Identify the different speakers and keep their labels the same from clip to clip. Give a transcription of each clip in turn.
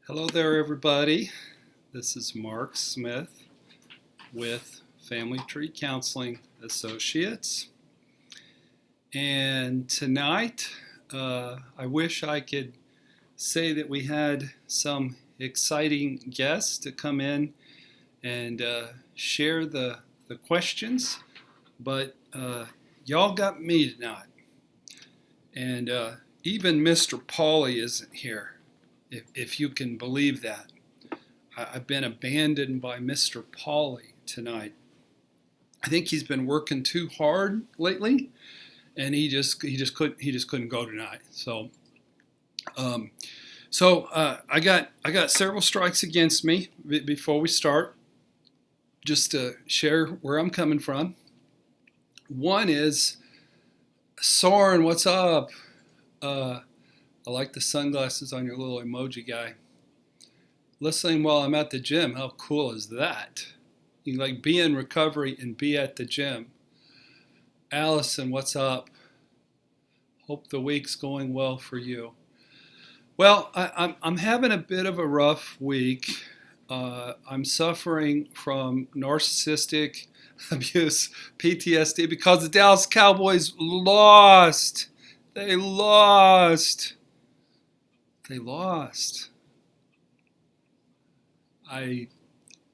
Speaker 1: Hello there, everybody. This is Mark Smith with Family Tree Counseling Associates. And tonight, I wish I could say that we had some exciting guests to come in and share the questions, but y'all got me tonight. And even Mr. Pauly isn't here. If you can believe that. I've been abandoned by Mr. Pauly tonight. I think he's been working too hard lately, and he just couldn't go tonight. So I got several strikes against me before we start. Just to share where I'm coming from. One is, Soren, what's up? I like the sunglasses on your little emoji guy. Listening while I'm at the gym. How cool is that? You can like be in recovery and be at the gym. Allison, what's up? Hope the week's going well for you. Well, I'm having a bit of a rough week. I'm suffering from narcissistic abuse, PTSD, because the Dallas Cowboys lost. They lost.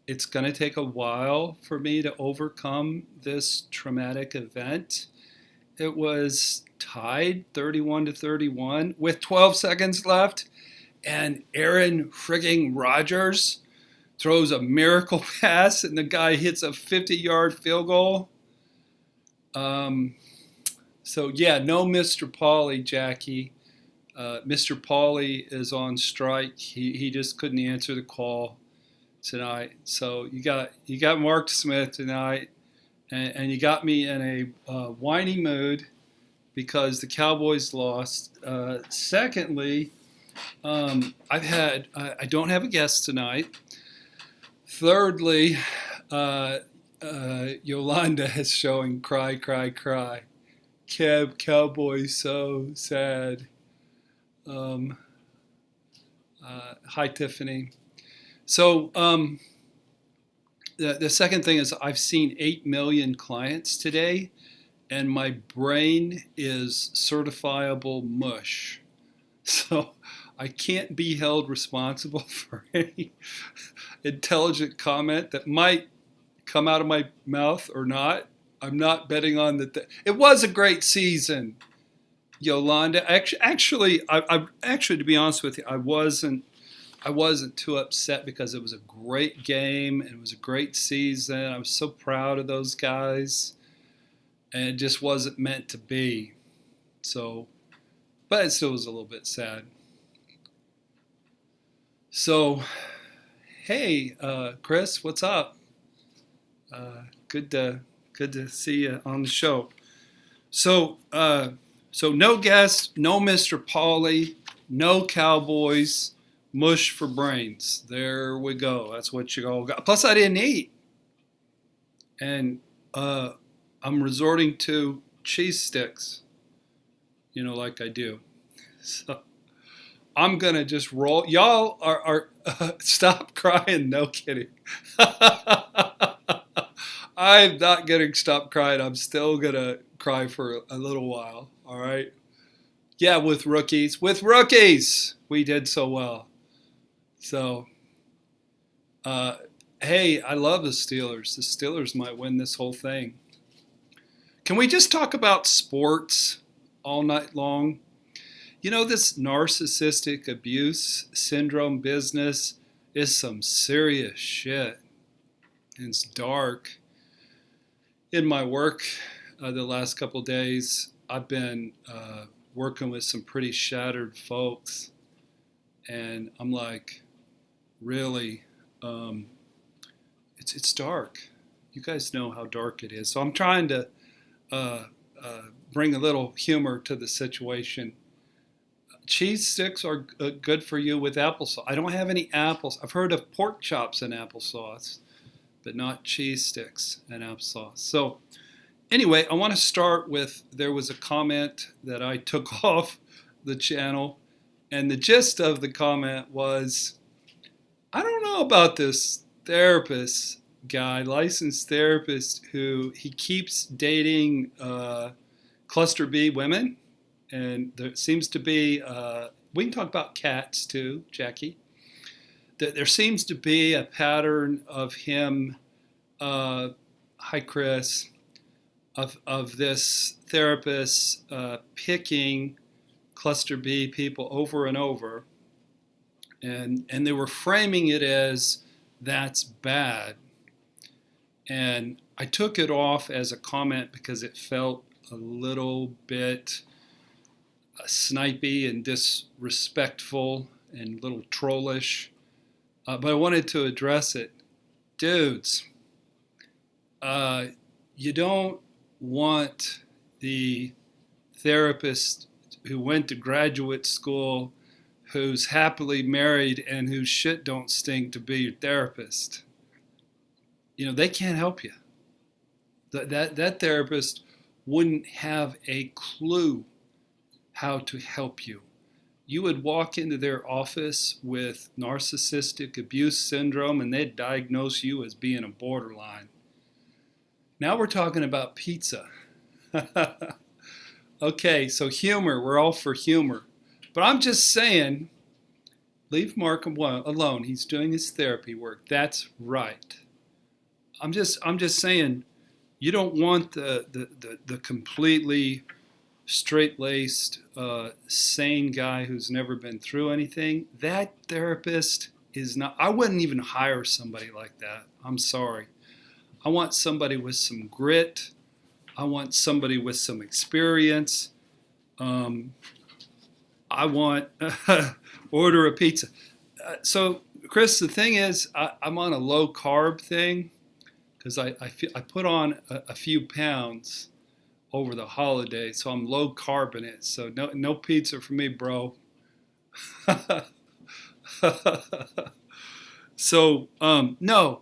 Speaker 1: It's going to take a while for me to overcome this traumatic event. It was tied 31-31 with 12 seconds left, and Aaron frigging Rodgers throws a miracle pass, and the guy hits a 50-yard field goal. So yeah, no Mr. Pauly, Jackie. Mr. Pauly is on strike. He just couldn't answer the call tonight. So you got Mark Smith tonight, and you got me in a whiny mood because the Cowboys lost. Secondly, I don't have a guest tonight. Thirdly, Yolanda is showing cry. Cowboys so sad. Hi, Tiffany. So the second thing is I've seen 8 million clients today, and my brain is certifiable mush. So I can't be held responsible for any intelligent comment that might come out of my mouth or not. I'm not betting on that. It was a great season, Yolanda. Actually, to be honest with you, I wasn't too upset because it was a great game and it was a great season. I was so proud of those guys, and it just wasn't meant to be. So, but it still was a little bit sad. So, hey, Chris, what's up? Good to see you on the show. So no guest, no Mr. Pauly, no Cowboys, mush for brains. There we go. That's what you all got. Plus, I didn't eat, and I'm resorting to cheese sticks. Like I do. So I'm gonna just roll. Y'all are stop crying. No kidding. I'm not getting stop crying. I'm still gonna cry for a little while. All right. Yeah, with rookies, we did so well. So, hey, I love the Steelers. The Steelers might win this whole thing. Can we just talk about sports all night long? This narcissistic abuse syndrome business is some serious shit. And it's dark. In my work the last couple of days, I've been working with some pretty shattered folks. And I'm like, really, it's dark. You guys know how dark it is. So I'm trying to bring a little humor to the situation. Cheese sticks are good for you with applesauce. I don't have any apples. I've heard of pork chops and applesauce, but not cheese sticks and applesauce. So anyway, I want to start with, there was a comment that I took off the channel, and the gist of the comment was, I don't know about this therapist guy, licensed therapist, who he keeps dating cluster B women. And there seems to be, we can talk about cats too, Jackie. There seems to be a pattern of him, hi Chris, of this therapist picking cluster B people over and over. And they were framing it as that's bad. And I took it off as a comment because it felt a little bit snipey and disrespectful and a little trollish. But I wanted to address it. Dudes, you don't want the therapist who went to graduate school, who's happily married, and whose shit don't stink to be your therapist. You know, they can't help you. That therapist wouldn't have a clue how to help you. You would walk into their office with narcissistic abuse syndrome and they'd diagnose you as being a borderline. Now we're talking about pizza. Okay, so humor, we're all for humor. But I'm just saying, leave Mark alone. He's doing his therapy work. That's right. I'm just saying, you don't want the completely straight-laced, sane guy who's never been through anything. That therapist is not. I wouldn't even hire somebody like that. I'm sorry. I want somebody with some grit. I want somebody with some experience. I want order a pizza. So, Chris, the thing is, I'm on a low carb thing because I put on a few pounds over the holidays, so I'm low carb in it. So no pizza for me, bro. So no.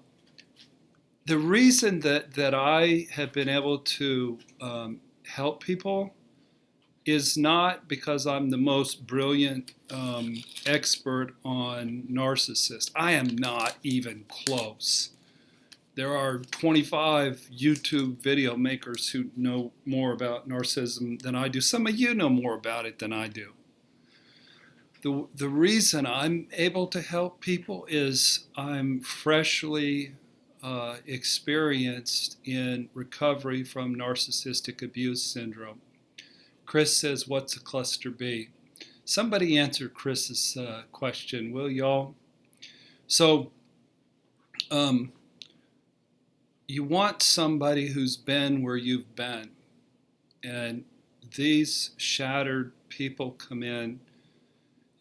Speaker 1: The reason that I have been able to help people is not because I'm the most brilliant expert on narcissists. I am not even close. There are 25 YouTube video makers who know more about narcissism than I do. Some of you know more about it than I do. The reason I'm able to help people is I'm freshly experienced in recovery from narcissistic abuse syndrome. Chris says, what's a cluster B? Somebody answer Chris's question, will y'all? So, you want somebody who's been where you've been. And these shattered people come in,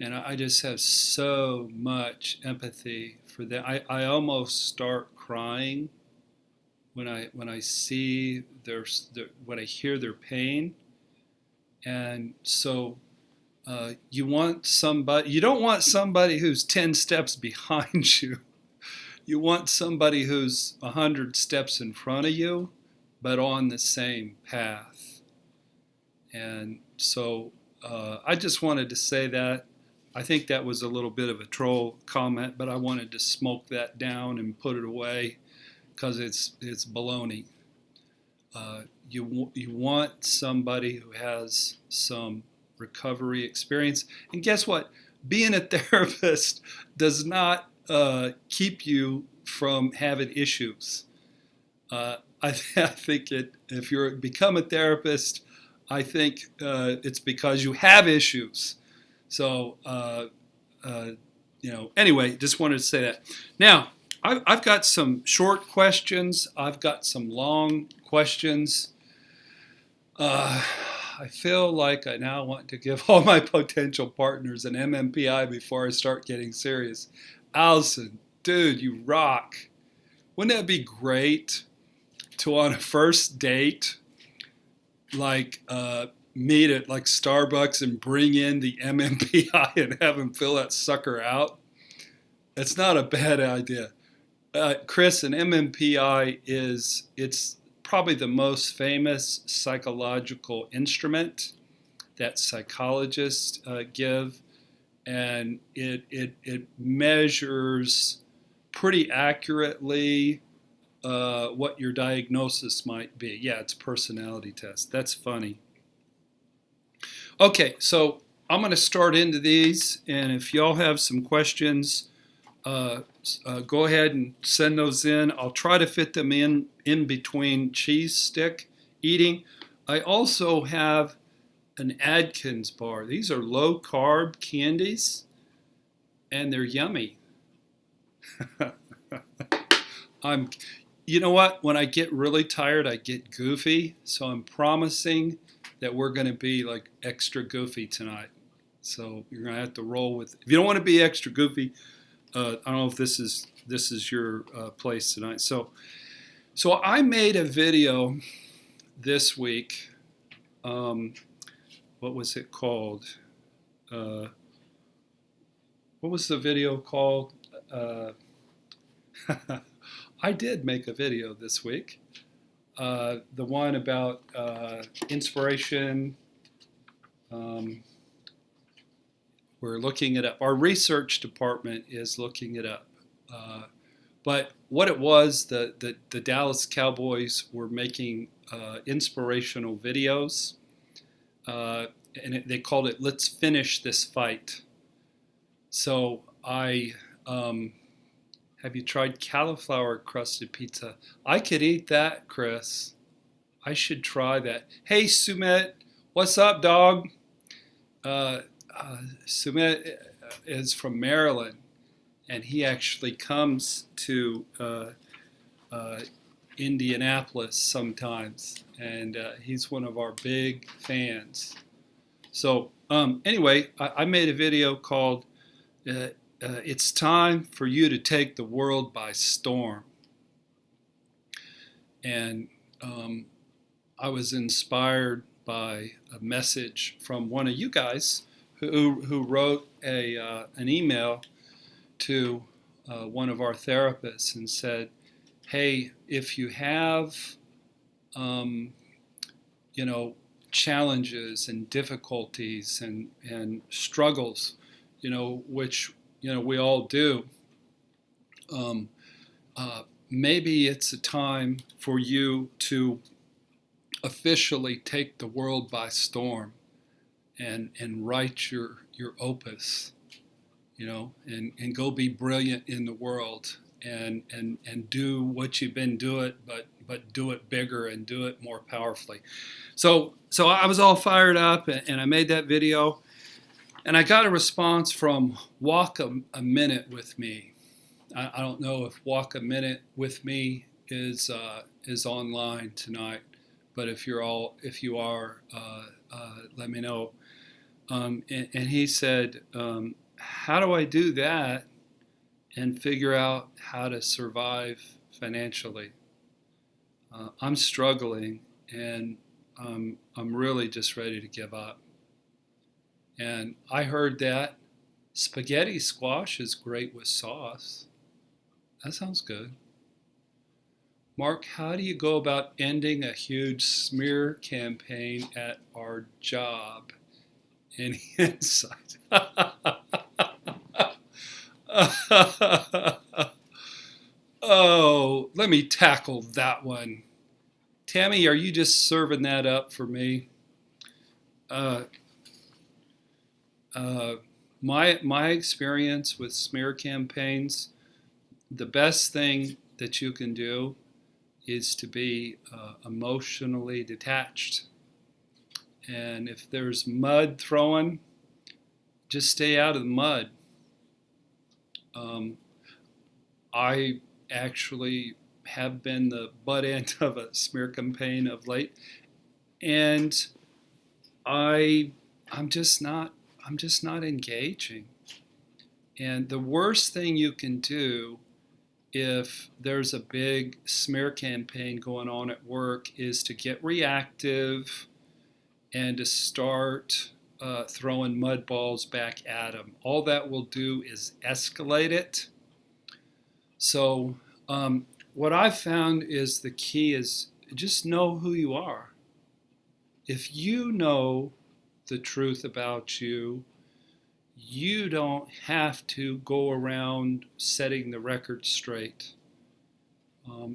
Speaker 1: and I just have so much empathy for them. I almost start crying when I see when I hear their pain. And so you don't want somebody who's 10 steps behind you. You want somebody who's 100 steps in front of you, but on the same path. And so I just wanted to say that. I think that was a little bit of a troll comment, but I wanted to smoke that down and put it away because it's baloney. You want somebody who has some recovery experience. And guess what? Being a therapist does not keep you from having issues. I think if you become a therapist, I think it's because you have issues. So, anyway, just wanted to say that. Now, I've got some short questions. I've got some long questions. I feel like I now want to give all my potential partners an MMPI before I start getting serious. Allison, dude, you rock. Wouldn't that be great to, on a first date, like meet at like Starbucks and bring in the MMPI and have him fill that sucker out? It's not a bad idea. Chris, an MMPI it's probably the most famous psychological instrument that psychologists give. and it measures pretty accurately what your diagnosis might be. Yeah, it's a personality test. That's funny. Okay, so I'm going to start into these, and if y'all have some questions, go ahead and send those in. I'll try to fit them in between cheese stick eating. I also have an Adkins bar. These are low carb candies, and they're yummy. You know what? When I get really tired, I get goofy. So I'm promising that we're going to be like extra goofy tonight. So you're going to have to roll with. If you don't want to be extra goofy, I don't know if this is your place tonight. So I made a video this week. What was it called? What was the video called? I did make a video this week. The one about inspiration. We're looking it up. Our research department is looking it up. But what it was, the Dallas Cowboys were making inspirational videos. And they called it "Let's Finish This Fight." So have you tried cauliflower crusted pizza? I could eat that, Chris. I should try that. Hey, Sumit, what's up, dog? Sumit is from Maryland, and he actually comes to Indianapolis sometimes, and he's one of our big fans. So anyway, I made a video called "It's Time for You to Take the World by Storm," and I was inspired by a message from one of you guys who wrote an email to one of our therapists and said, "Hey, if you have challenges and difficulties and struggles, which we all do, maybe it's a time for you to officially take the world by storm and write your opus, and go be brilliant in the world and do what you've been doing, but do it bigger and do it more powerfully." So I was all fired up, and I made that video, and I got a response from Walk a Minute with Me. I don't know if Walk a Minute with Me is online tonight, but if you are, let me know. And he said, "How do I do that and figure out how to survive financially? I'm struggling, and I'm really just ready to give up." And I heard that spaghetti squash is great with sauce. That sounds good. Mark, how do you go about ending a huge smear campaign at our job? Any insight? Oh, let me tackle that one. Tammy, are you just serving that up for me? My experience with smear campaigns, the best thing that you can do is to be emotionally detached. And if there's mud throwing, just stay out of the mud. I actually have been the butt end of a smear campaign of late, and I'm just not engaging. And the worst thing you can do if there's a big smear campaign going on at work is to get reactive and to start throwing mud balls back at them. All that will do is escalate it. So what I've found is the key is just know who you are. If you know the truth about you, you don't have to go around setting the record straight.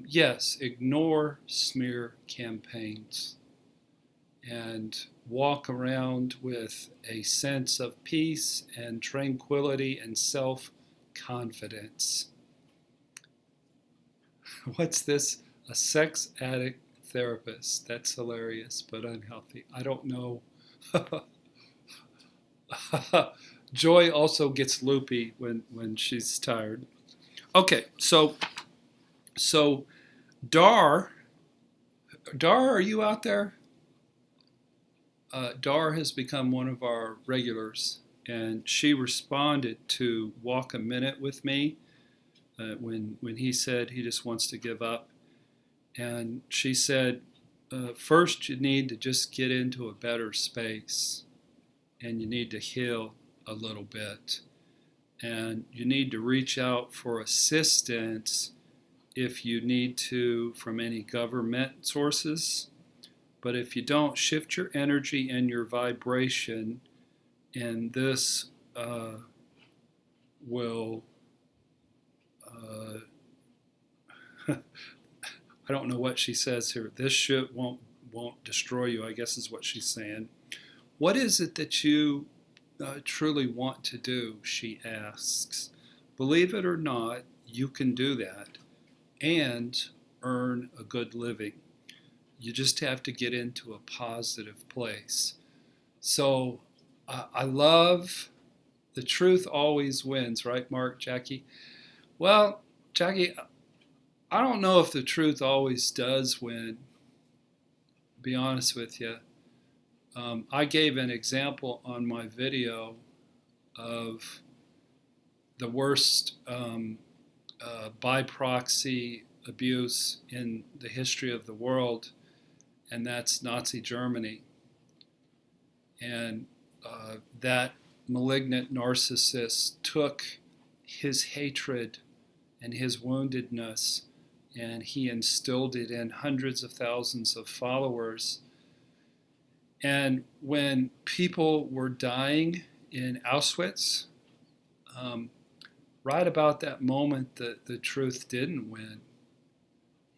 Speaker 1: Yes, ignore smear campaigns and walk around with a sense of peace and tranquility and self-confidence. What's this? A sex addict therapist. That's hilarious, but unhealthy. I don't know. Joy also gets loopy when she's tired. Okay, so Dar, are you out there? Dar has become one of our regulars, and she responded to Walk a Minute with me when he said he just wants to give up. And she said, first you need to just get into a better space, and you need to heal a little bit, and you need to reach out for assistance if you need to from any government sources. But if you don't, shift your energy and your vibration, and this will I don't know what she says here. This shit won't destroy you, I guess is what she's saying. What is it that you truly want to do, she asks. Believe it or not, you can do that and earn a good living. You just have to get into a positive place. So I love the truth always wins, right, Mark, Jackie? Well, Jackie, I don't know if the truth always does win, to be honest with you. I gave an example on my video of the worst by proxy abuse in the history of the world, and that's Nazi Germany. And that malignant narcissist took his hatred and his woundedness, and he instilled it in hundreds of thousands of followers. And when people were dying in Auschwitz, right about that moment, the truth didn't win.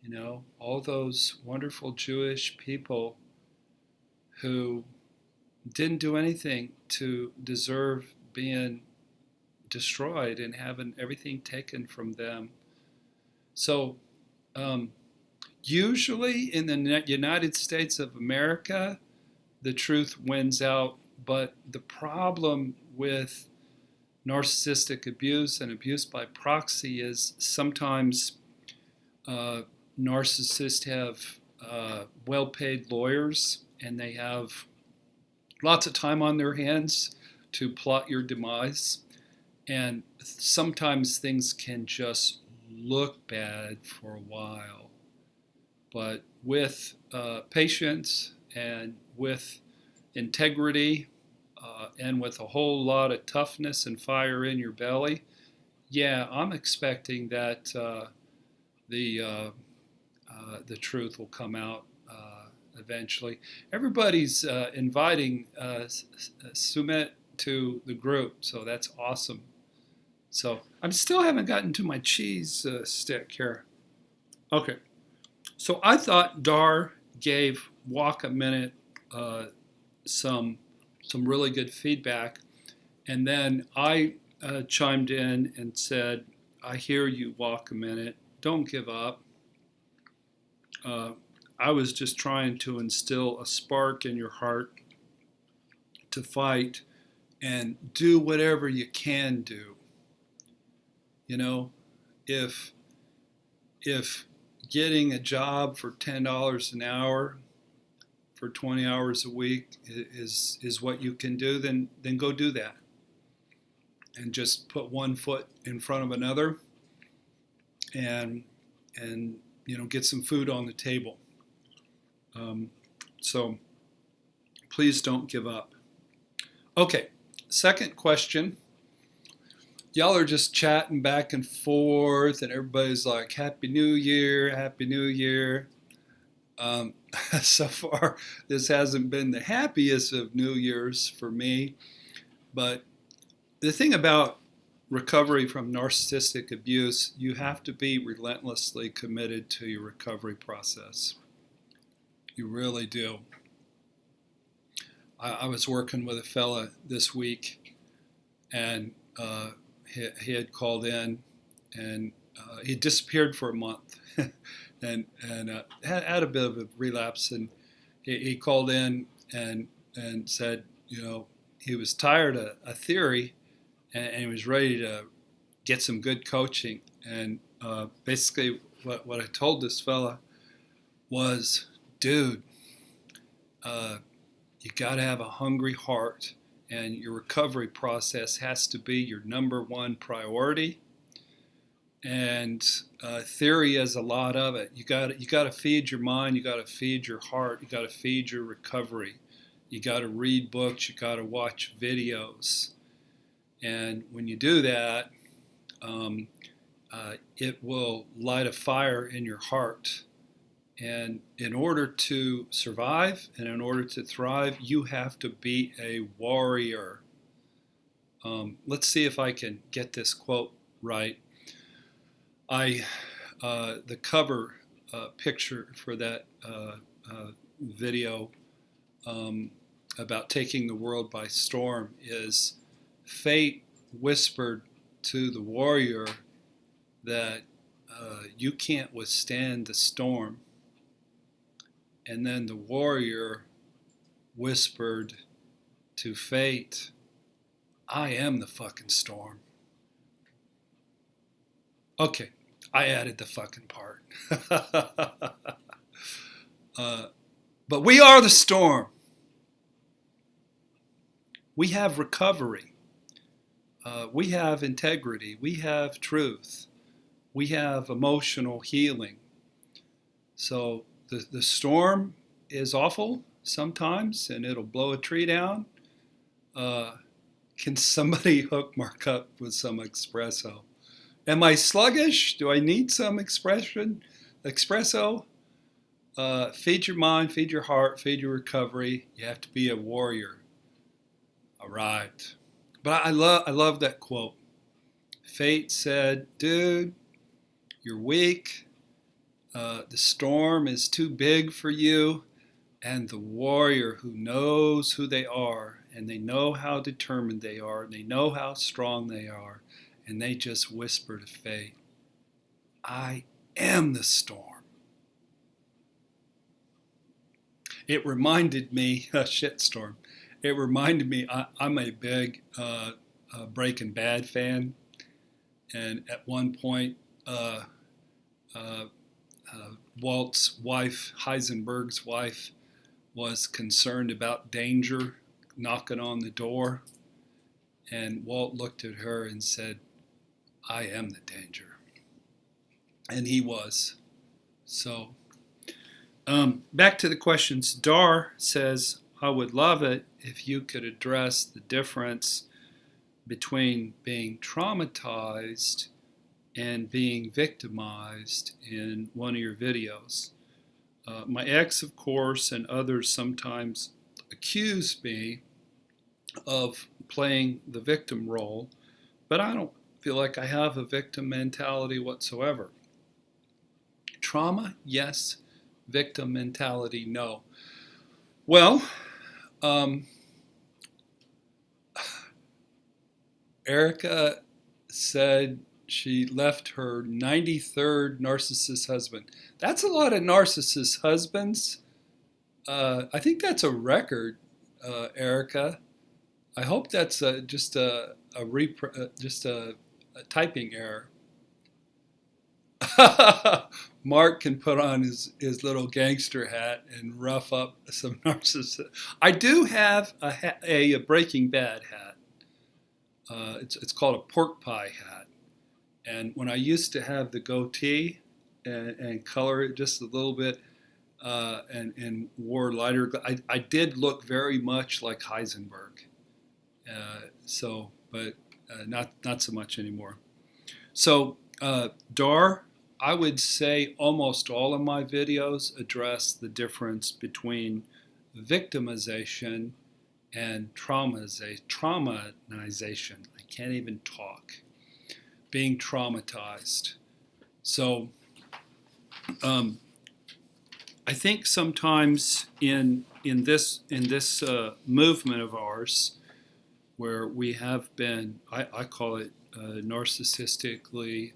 Speaker 1: You know, all those wonderful Jewish people who didn't do anything to deserve being destroyed and having everything taken from them. So usually in the United States of America, the truth wins out. But the problem with narcissistic abuse and abuse by proxy is sometimes narcissists have well-paid lawyers, and they have lots of time on their hands to plot your demise. And sometimes things can just look bad for a while. But with patience and with integrity and with a whole lot of toughness and fire in your belly, yeah, I'm expecting that the truth will come out eventually. Everybody's inviting Sumit to the group, so that's awesome. So I still haven't gotten to my cheese stick here. Okay, so I thought Dar gave Walk a Minute some really good feedback, and then I chimed in and said, I hear you, Walk a Minute. Don't give up. I was just trying to instill a spark in your heart to fight and do whatever you can do. You know, if getting a job for $10 an hour for 20 hours a week is what you can do, then go do that. And just put one foot in front of another, and get some food on the table. So please don't give up. Okay, second question. Y'all are just chatting back and forth, and everybody's like, Happy New Year, Happy New Year. So far, this hasn't been the happiest of New Year's for me, but The thing about recovery from narcissistic abuse, you have to be relentlessly committed to your recovery process. You really do. I was working with a fella this week, and he had called in, and he disappeared for a month, and had a bit of a relapse, and he called in and said, he was tired of a theory, and he was ready to get some good coaching. And basically, what I told this fella was, dude, you got to have a hungry heart, and your recovery process has to be your number one priority. And theory is a lot of it. You got to feed your mind. You got to feed your heart. You got to feed your recovery. You got to read books. You got to watch videos. And when you do that, it will light a fire in your heart. And in order to survive and in order to thrive, you have to be a warrior. Let's see if I can get this quote right. The cover picture for that video about taking the world by storm is fate whispered to the warrior that you can't withstand the storm. And then the warrior whispered to fate, I am the fucking storm. Okay, I added the fucking part. But we are the storm. We have recovery. We have integrity. We have truth. We have emotional healing. So the storm is awful sometimes, and it'll blow a tree down. Can somebody hook Mark up with some espresso? Am I sluggish? Do I need some espresso? Feed your mind, feed your heart, feed your recovery. You have to be a warrior. All right. But I love that quote. Fate said, dude, you're weak. The storm is too big for you. And the warrior who knows who they are, and they know how determined they are, and they know how strong they are, and they just whisper to fate, I am the storm. It reminded me, a shitstorm, it reminded me, I'm a big Breaking Bad fan, and at one point, Walt's wife, Heisenberg's wife, was concerned about danger knocking on the door, and Walt looked at her and said, I am the danger. And he was. So, back to the questions. Dar says, I would love it if you could address the difference between being traumatized and being victimized in one of your videos. My ex, of course, and others sometimes accuse me of playing the victim role, but I don't feel like I have a victim mentality whatsoever. Trauma, yes. Victim mentality, no. Well, Erica said she left her 93rd narcissist husband. That's a lot of narcissist husbands. I think that's a record, Erica. I hope that's just a typing error. Mark can put on his little gangster hat and rough up some narcissist. I do have a Breaking Bad hat. It's called a pork pie hat. And when I used to have the goatee and color it just a little bit and wore lighter, I did look very much like Heisenberg. But not so much anymore. So Dar, I would say almost all of my videos address the difference between victimization and traumatization. I can't even talk, being traumatized. So I think sometimes in this movement of ours, where we have been, I call it narcissistically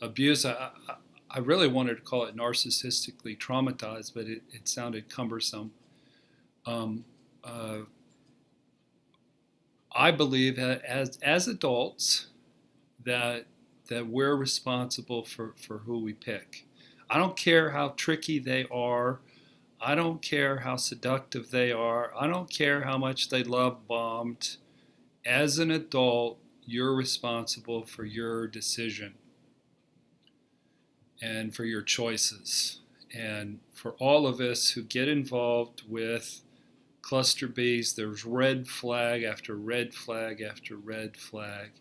Speaker 1: abused. I really wanted to call it narcissistically traumatized, but it sounded cumbersome. Uh, I believe that as adults that we're responsible for who we pick. I don't care how tricky they are. I don't care how seductive they are. I don't care how much they love bombed. As an adult, you're responsible for your decision and for your choices. And for all of us who get involved with cluster Bs, there's red flag after red flag after red flag.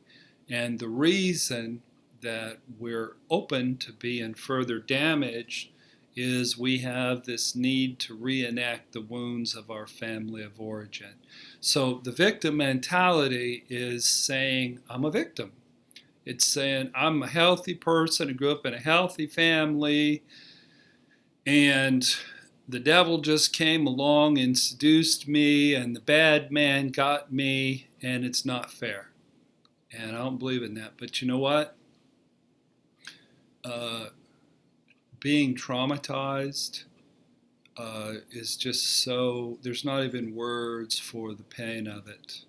Speaker 1: And the reason that we're open to being further damaged is we have this need to reenact the wounds of our family of origin. So the victim mentality is saying, I'm a victim. It's saying, I'm a healthy person who grew up in a healthy family, and the devil just came along and seduced me, and the bad man got me, and it's not fair. And I don't believe in that. But you know what? Being traumatized is just so, there's not even words for the pain of it.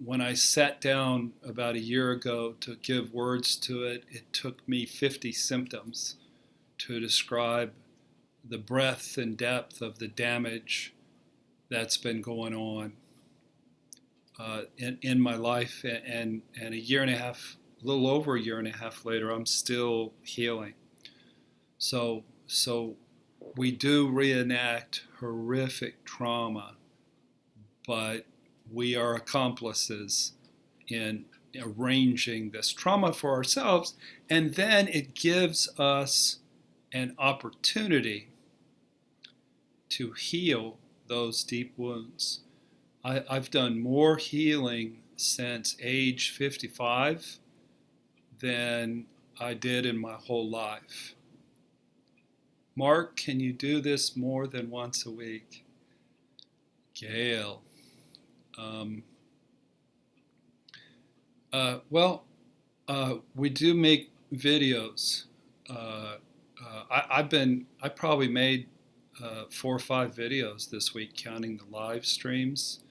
Speaker 1: When I sat down about a year ago to give words to it, it took me 50 symptoms to describe the breadth and depth of the damage that's been going on in my life. And a year and a half, a little over a year and a half later, I'm still healing. So we do reenact horrific trauma, but we are accomplices in arranging this trauma for ourselves, and then it gives us an opportunity to heal those deep wounds. I've done more healing since age 55 than I did in my whole life. Mark, can you do this more than once a week? Gail. We do make videos. I probably made 4 or 5 videos this week, counting the live streams.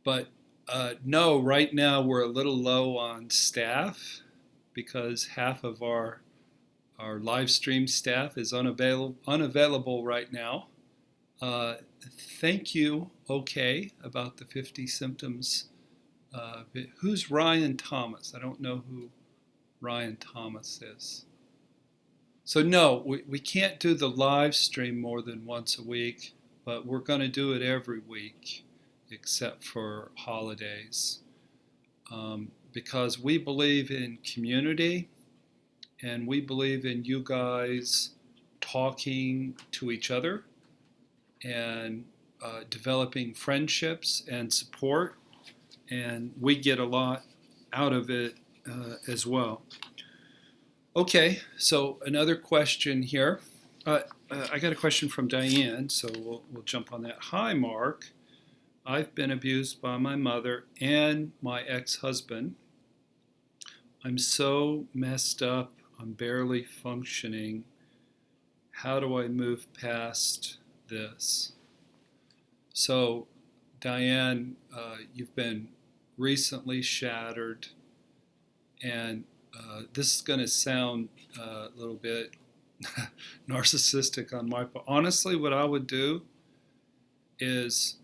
Speaker 1: But no, right now we're a little low on staff because half of our live stream staff is unavailable right now. Thank you, okay, about the 50 symptoms. Who's Ryan Thomas? I don't know who Ryan Thomas is. So no, we can't do the live stream more than once a week, but we're going to do it every week except for holidays, because we believe in community and we believe in you guys talking to each other and developing friendships and support, and we get a lot out of it as well. Okay, so another question here. I got a question from Diane, so we'll jump on that. Hi, Mark. I've been abused by my mother and my ex-husband. I'm so messed up, I'm barely functioning. How do I move past this? So, Diane, you've been recently shattered, and this is going to sound a little bit narcissistic on my part. Honestly, what I would do is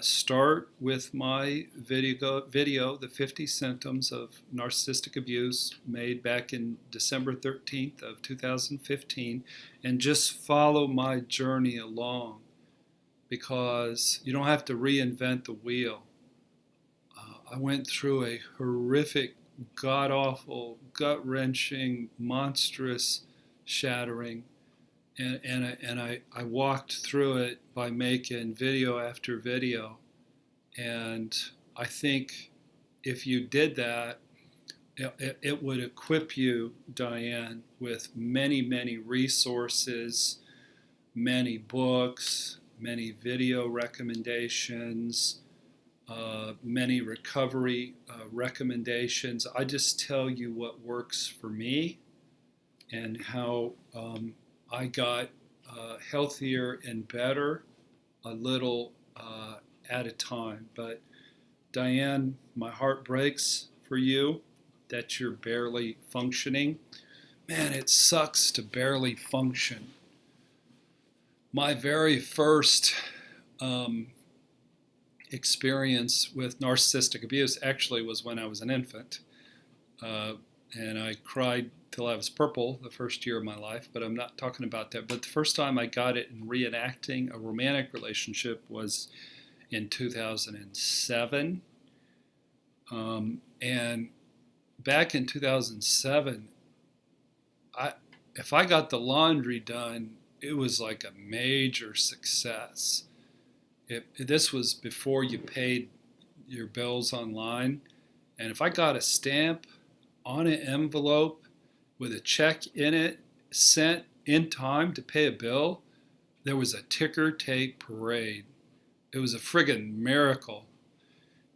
Speaker 1: start with my video, the 50 symptoms of narcissistic abuse, made back in December 13th of 2015, and just follow my journey along, because you don't have to reinvent the wheel. I went through a horrific, god-awful, gut-wrenching, monstrous shattering, and I walked through it by making video after video, and I think if you did that, it would equip you, Diane, with many, many resources, many books, many video recommendations, many recovery recommendations. I just tell you what works for me and how I got healthier and better a little at a time. But Diane, my heart breaks for you that you're barely functioning. Man, it sucks to barely function. My very first experience with narcissistic abuse actually was when I was an infant. And I cried till I was purple the first year of my life, but I'm not talking about that. But the first time I got it in reenacting a romantic relationship was in 2007. And back in 2007, if I got the laundry done, it was like a major success. This was before you paid your bills online. And if I got a stamp on an envelope with a check in it sent in time to pay a bill, there was a ticker tape parade. It was a friggin' miracle.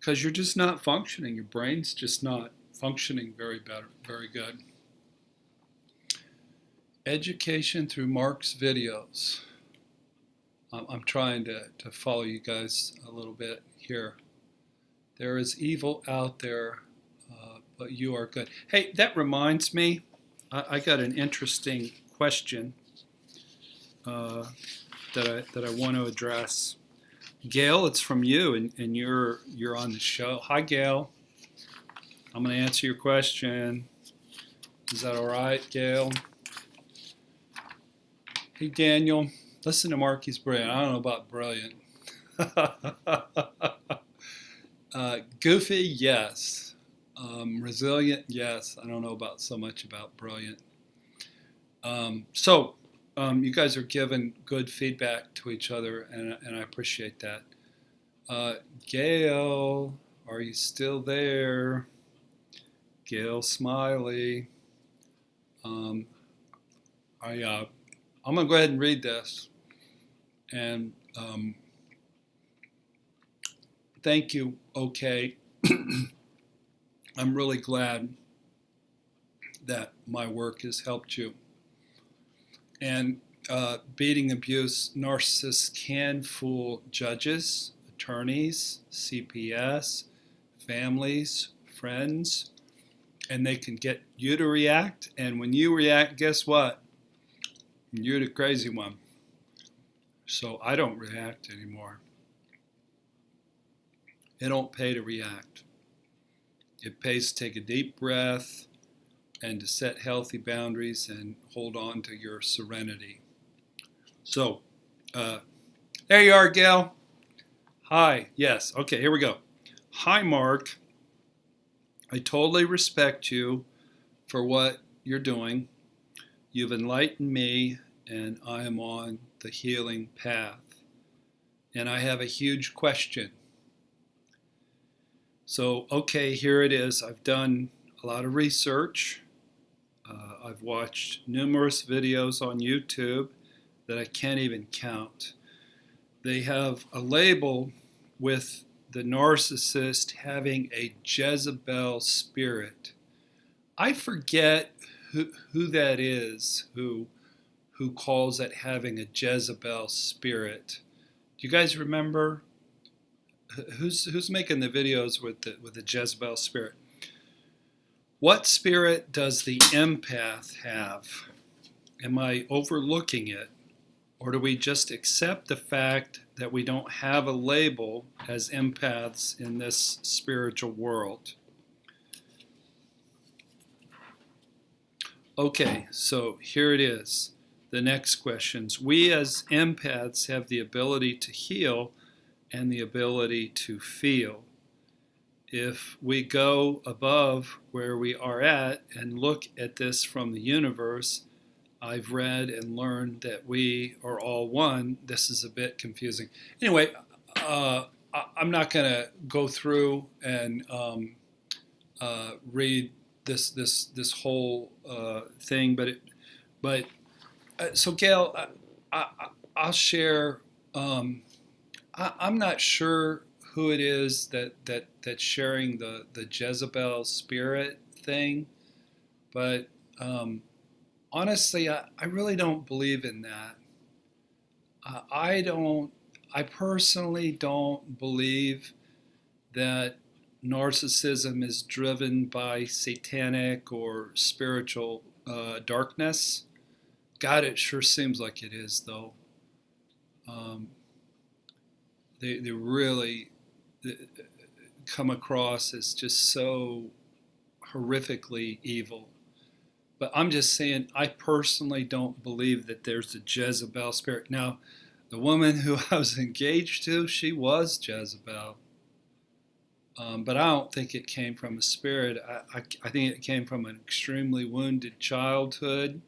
Speaker 1: Because you're just not functioning. Your brain's just not functioning very good. Education through Mark's videos. I'm trying to follow you guys a little bit here. There is evil out there, but you are good. Hey, that reminds me, I got an interesting question that I want to address. Gail, it's from you, and you're on the show. Hi, Gail. I'm going to answer your question. Is that all right, Gail? Hey, Daniel. Listen to Marky's brilliant. I don't know about brilliant. Goofy, yes. Resilient, yes. I don't know about so much about brilliant. You guys are giving good feedback to each other, and I appreciate that. Gail, are you still there? Gail Smiley. I'm going to go ahead and read this. And thank you, okay. I'm really glad that my work has helped you. And beating abuse, narcissists can fool judges, attorneys, CPS, families, friends, and they can get you to react. And when you react, guess what? You're the crazy one. So I don't react anymore. It don't pay to react. It pays to take a deep breath and to set healthy boundaries and hold on to your serenity. So, there you are, Gail. Hi, yes, okay, here we go. Hi, Mark. I totally respect you for what you're doing. You've enlightened me, and I am on the healing path. And I have a huge question. So, okay, here it is. I've done a lot of research. I've watched numerous videos on YouTube that I can't even count. They have a label with the narcissist having a Jezebel spirit. I forget who that is who calls it having a Jezebel spirit. Do you guys remember? Who's making the videos with the Jezebel spirit? What spirit does the empath have? Am I overlooking it? Or do we just accept the fact that we don't have a label as empaths in this spiritual world? Okay, so here it is. The next questions. We as empaths have the ability to heal and the ability to feel. If we go above where we are at and look at this from the universe, I've read and learned that we are all one. This is a bit confusing. Anyway, I'm not going to go through and read this whole thing, but so Gail, I'll share. Um, I'm not sure who it is that's sharing the Jezebel spirit thing, but honestly, I really don't believe in that. I don't. I personally don't believe that narcissism is driven by satanic or spiritual darkness. God, it sure seems like it is, though. Um, they really come across as just so horrifically evil. But I'm just saying, I personally don't believe that there's a Jezebel spirit. Now, the woman who I was engaged to, she was Jezebel. But I don't think it came from a spirit. I think it came from an extremely wounded childhood.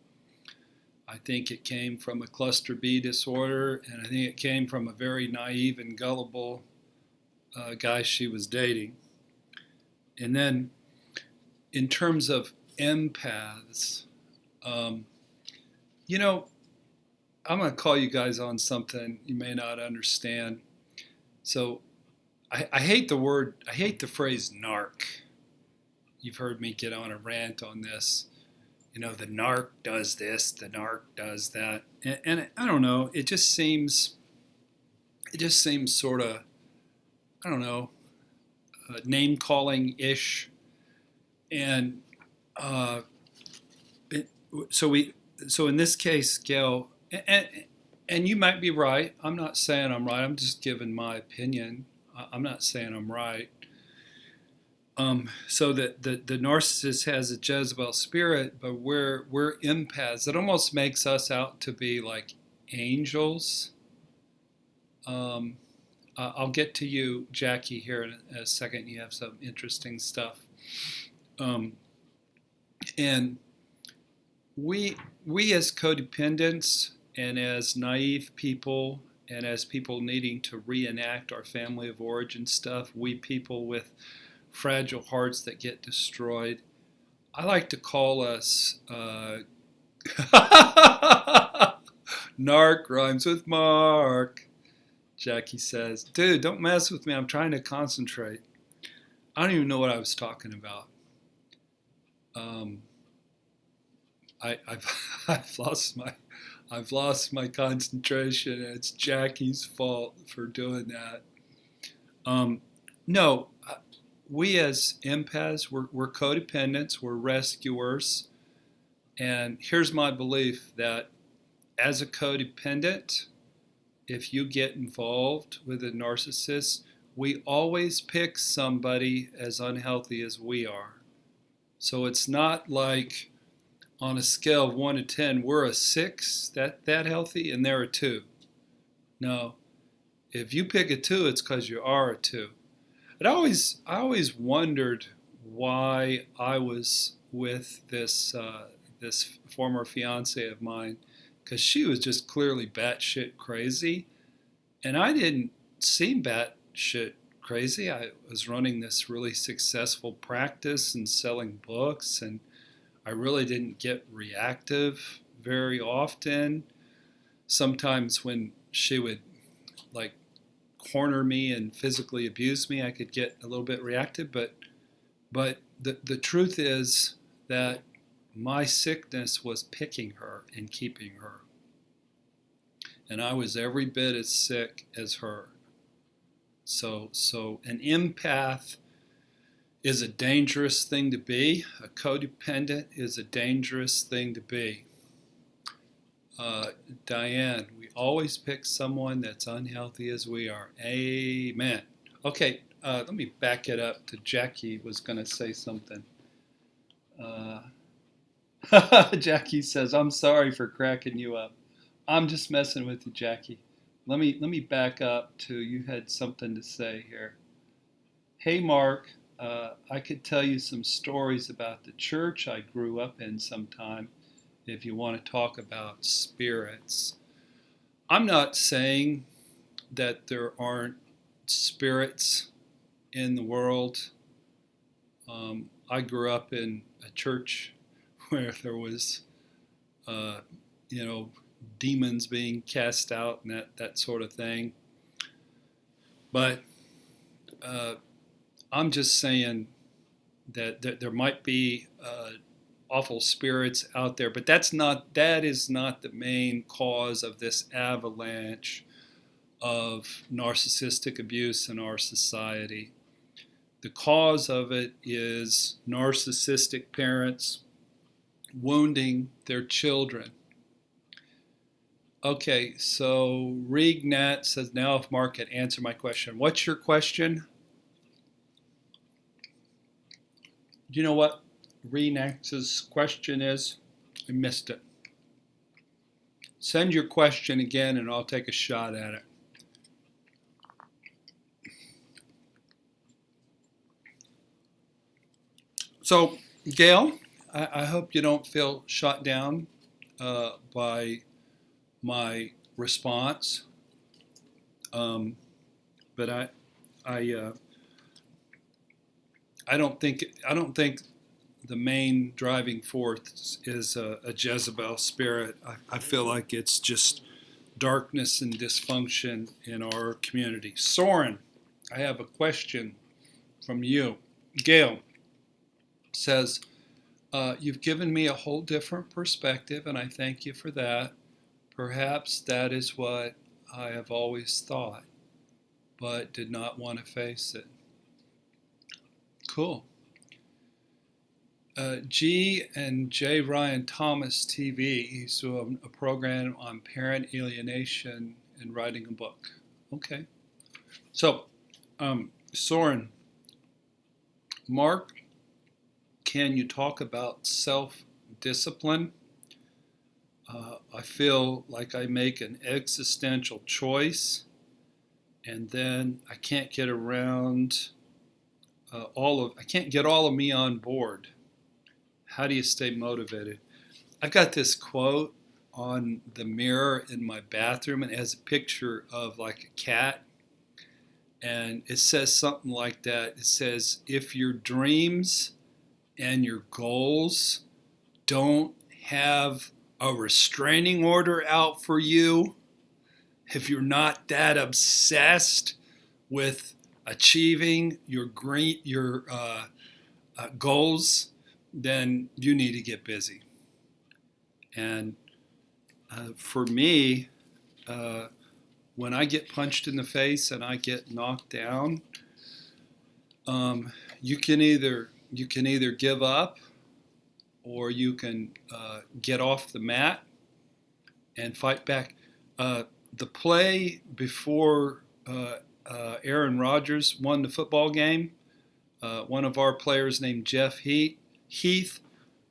Speaker 1: I think it came from a cluster B disorder, and I think it came from a very naive and gullible guy she was dating. And then, in terms of empaths, um, you know, I'm going to call you guys on something you may not understand. So, I hate I hate the phrase narc. You've heard me get on a rant on this. You know, the narc does this, the narc does that. And I don't know, it just seems sort of, I don't know, name calling ish. And uh, it, so we, so in this case, Gail, and you might be right. I'm not saying I'm right. I'm just giving my opinion. I'm not saying I'm right. So that the narcissist has a Jezebel spirit, but we're empaths. It almost makes us out to be like angels. Um, I'll get to you, Jackie, here in a second. You have some interesting stuff. Um, and we as codependents and as naive people and as people needing to reenact our family of origin stuff, we people with fragile hearts that get destroyed, I like to call us narc rhymes with Mark. Jackie says, dude, don't mess with me. I'm trying to concentrate. I don't even know what I was talking about. Um, I've I've lost my concentration, and it's Jackie's fault for doing that. Um, no, we as empaths, we're codependents, we're rescuers, and here's my belief that as a codependent, if you get involved with a narcissist, we always pick somebody as unhealthy as we are. So it's not like on a scale of 1 to 10, we're a 6, that healthy, and they're a 2. No, if you pick a 2, it's because you are a 2. And I always wondered why I was with this former fiance of mine, because she was just clearly batshit crazy, and I didn't seem batshit crazy. I was running this really successful practice and selling books, and I really didn't get reactive very often. Sometimes when she would like corner me and physically abuse me, I could get a little bit reactive. But the truth is that my sickness was picking her and keeping her, and I was every bit as sick as her. So an empath is a dangerous thing to be. A codependent is a dangerous thing to be. Diane, we always pick someone that's unhealthy as we are. Amen. Okay, let me back it up to Jackie was going to say something. Jackie says, I'm sorry for cracking you up. I'm just messing with you, Jackie. Let me back up to you had something to say here. Hey, Mark, I could tell you some stories about the church I grew up in sometime if you want to talk about spirits. I'm not saying that there aren't spirits in the world. I grew up in a church where there was, uh, demons being cast out and that sort of thing. But I'm just saying that there might be awful spirits out there, but that is not the main cause of this avalanche of narcissistic abuse in our society. The cause of it is narcissistic parents wounding their children. Okay, so Regnat says, now if Mark could answer my question. What's your question? Do you know what Regnat's question is? I missed it. Send your question again and I'll take a shot at it. So, Gail, I hope you don't feel shot down by my response, but I don't think the main driving force is a Jezebel spirit. I feel like it's just darkness and dysfunction in our community. Soren, I have a question from you. Gail says, you've given me a whole different perspective, and I thank you for that. Perhaps that is what I have always thought, but did not want to face it. Cool. G and J. Ryan Thomas TV, he's doing a program on parent alienation and writing a book. Okay. So, Soren, Mark, can you talk about self-discipline? I feel like I make an existential choice, and then I can't get around I can't get all of me on board. How do you stay motivated? I've got this quote on the mirror in my bathroom, and it has a picture of like a cat, and it says something like that. It says, if your dreams and your goals don't have a restraining order out for you, if you're not that obsessed with achieving your goals, then you need to get busy. And for me, when I get punched in the face and I get knocked down, you can either give up, or you can get off the mat and fight back. The play before Aaron Rodgers won the football game, one of our players named Jeff Heath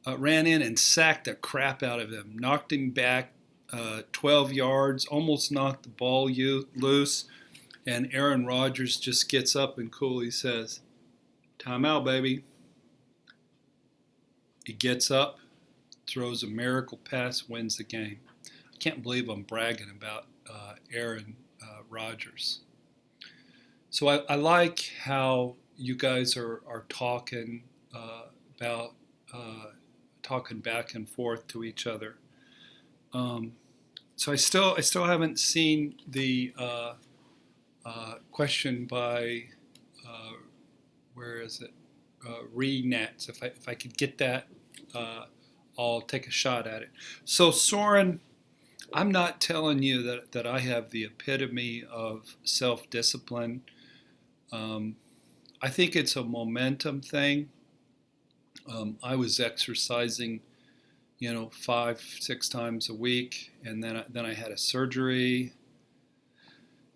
Speaker 1: ran in and sacked the crap out of him, knocked him back 12 yards, almost knocked the ball loose, and Aaron Rodgers just gets up and coolly says, "Timeout, baby." He gets up, throws a miracle pass, wins the game. I can't believe I'm bragging about Aaron Rodgers. So I like how you guys are talking about talking back and forth to each other. So I still haven't seen the question by where is it? Renats. If I could get that, I'll take a shot at it. So Soren, I'm not telling you that I have the epitome of self-discipline. I think it's a momentum thing. I was exercising, 5-6 times a week, and then I had a surgery,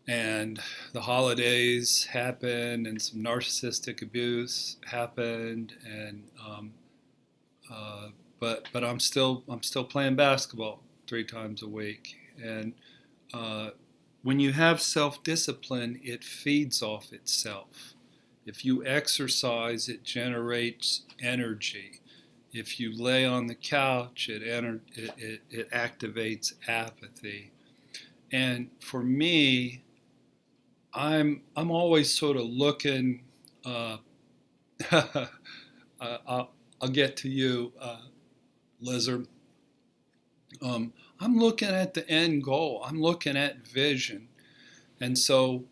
Speaker 1: and the holidays happened, and some narcissistic abuse happened, and but I'm still playing basketball 3 times a week, and when you have self-discipline, it feeds off itself. If you exercise, it generates energy. If you lay on the couch, it activates apathy. And for me, I'm always sort of looking. Uh, I'll get to you, Lizard. I'm looking at the end goal. I'm looking at vision, and so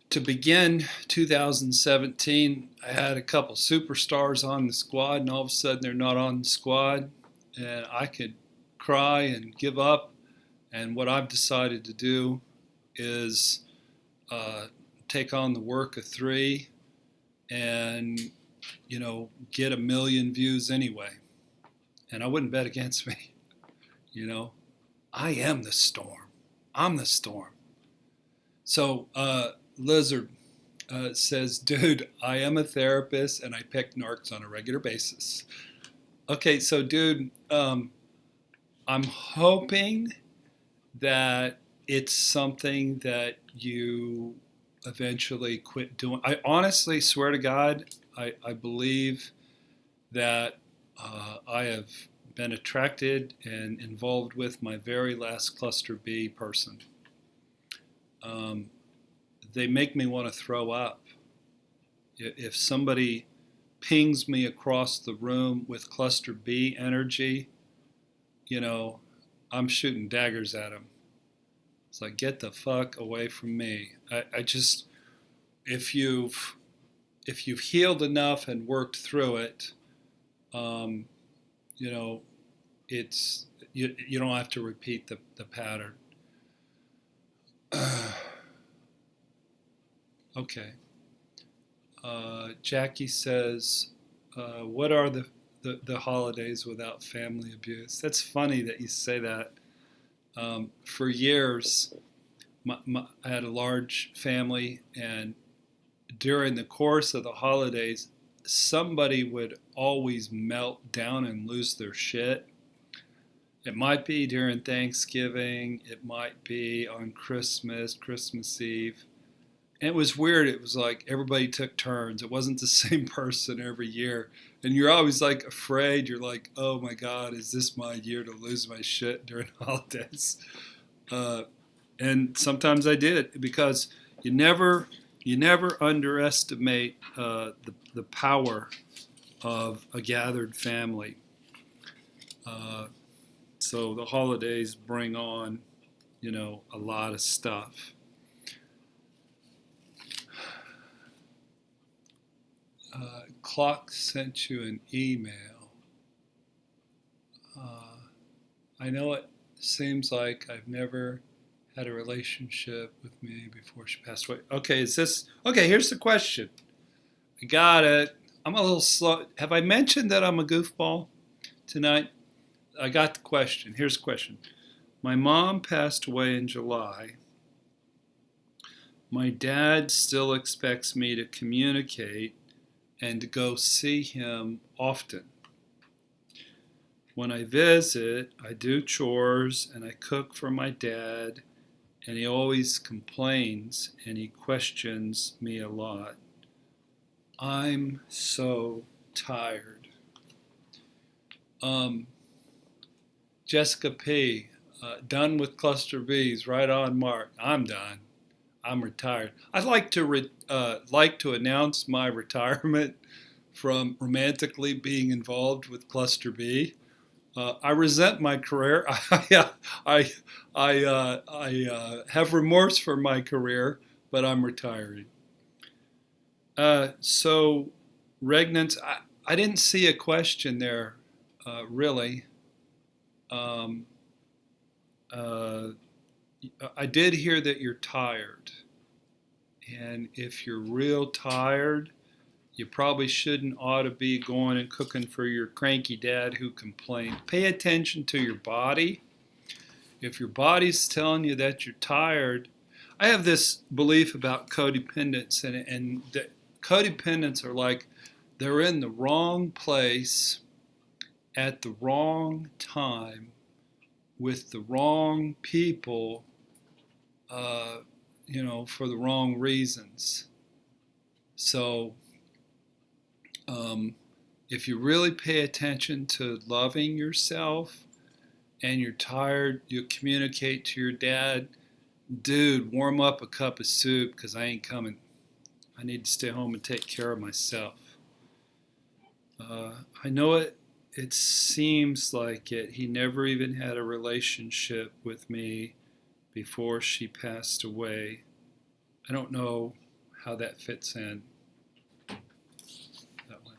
Speaker 1: to begin 2017, I had a couple superstars on the squad, and all of a sudden they're not on the squad, and I could cry and give up. And what I've decided to do is uh, take on the work of three, and get 1 million views anyway. And I wouldn't bet against me. You know, I am the storm. I'm the storm. So Lizard says, dude, I am a therapist and I pick narcs on a regular basis. Okay, so dude, I'm hoping that it's something that you eventually quit doing. I honestly swear to God, I believe that I have been attracted and involved with my very last cluster B person. They make me want to throw up. If somebody pings me across the room with cluster B energy, I'm shooting daggers at them. It's like, get the fuck away from me. I just, if you've healed enough and worked through it, um, it's you don't have to repeat the pattern. Okay. Jackie says, what are the holidays without family abuse? That's funny that you say that. For years, I had a large family, and during the course of the holidays, somebody would always melt down and lose their shit. It might be during Thanksgiving, it might be on Christmas Eve. And it was weird. It was like everybody took turns. It wasn't the same person every year. And you're always like afraid. You're like, oh my God, is this my year to lose my shit during holidays? And sometimes I did, because you never underestimate the power of a gathered family. So the holidays bring on, a lot of stuff. Clock sent you an email. I know it seems like I've never had a relationship with me before she passed away. Okay, here's the question. I got it. I'm a little slow. Have I mentioned that I'm a goofball tonight? I got the question. Here's the question. My mom passed away in July. My dad still expects me to communicate and to go see him often. When I visit, I do chores and I cook for my dad, and he always complains and he questions me a lot. I'm so tired. Jessica P., done with cluster Bs, right on mark. I'm done. I'm retired. I'd like to announce my retirement from romantically being involved with cluster B. I resent my career. I have remorse for my career, but I'm retiring. So, Regnance, I didn't see a question there, really. Um, I did hear that you're tired. And if you're real tired, you probably ought to be going and cooking for your cranky dad who complained. Pay attention to your body. If your body's telling you that you're tired, I have this belief about codependents, and that codependents are like they're in the wrong place at the wrong time with the wrong people, for the wrong reasons. So, if you really pay attention to loving yourself and you're tired, you communicate to your dad dude, warm up a cup of soup because I ain't coming. I need to stay home and take care of myself. I know it. It seems like it. He never even had a relationship with me before she passed away. I don't know how that fits in. That one.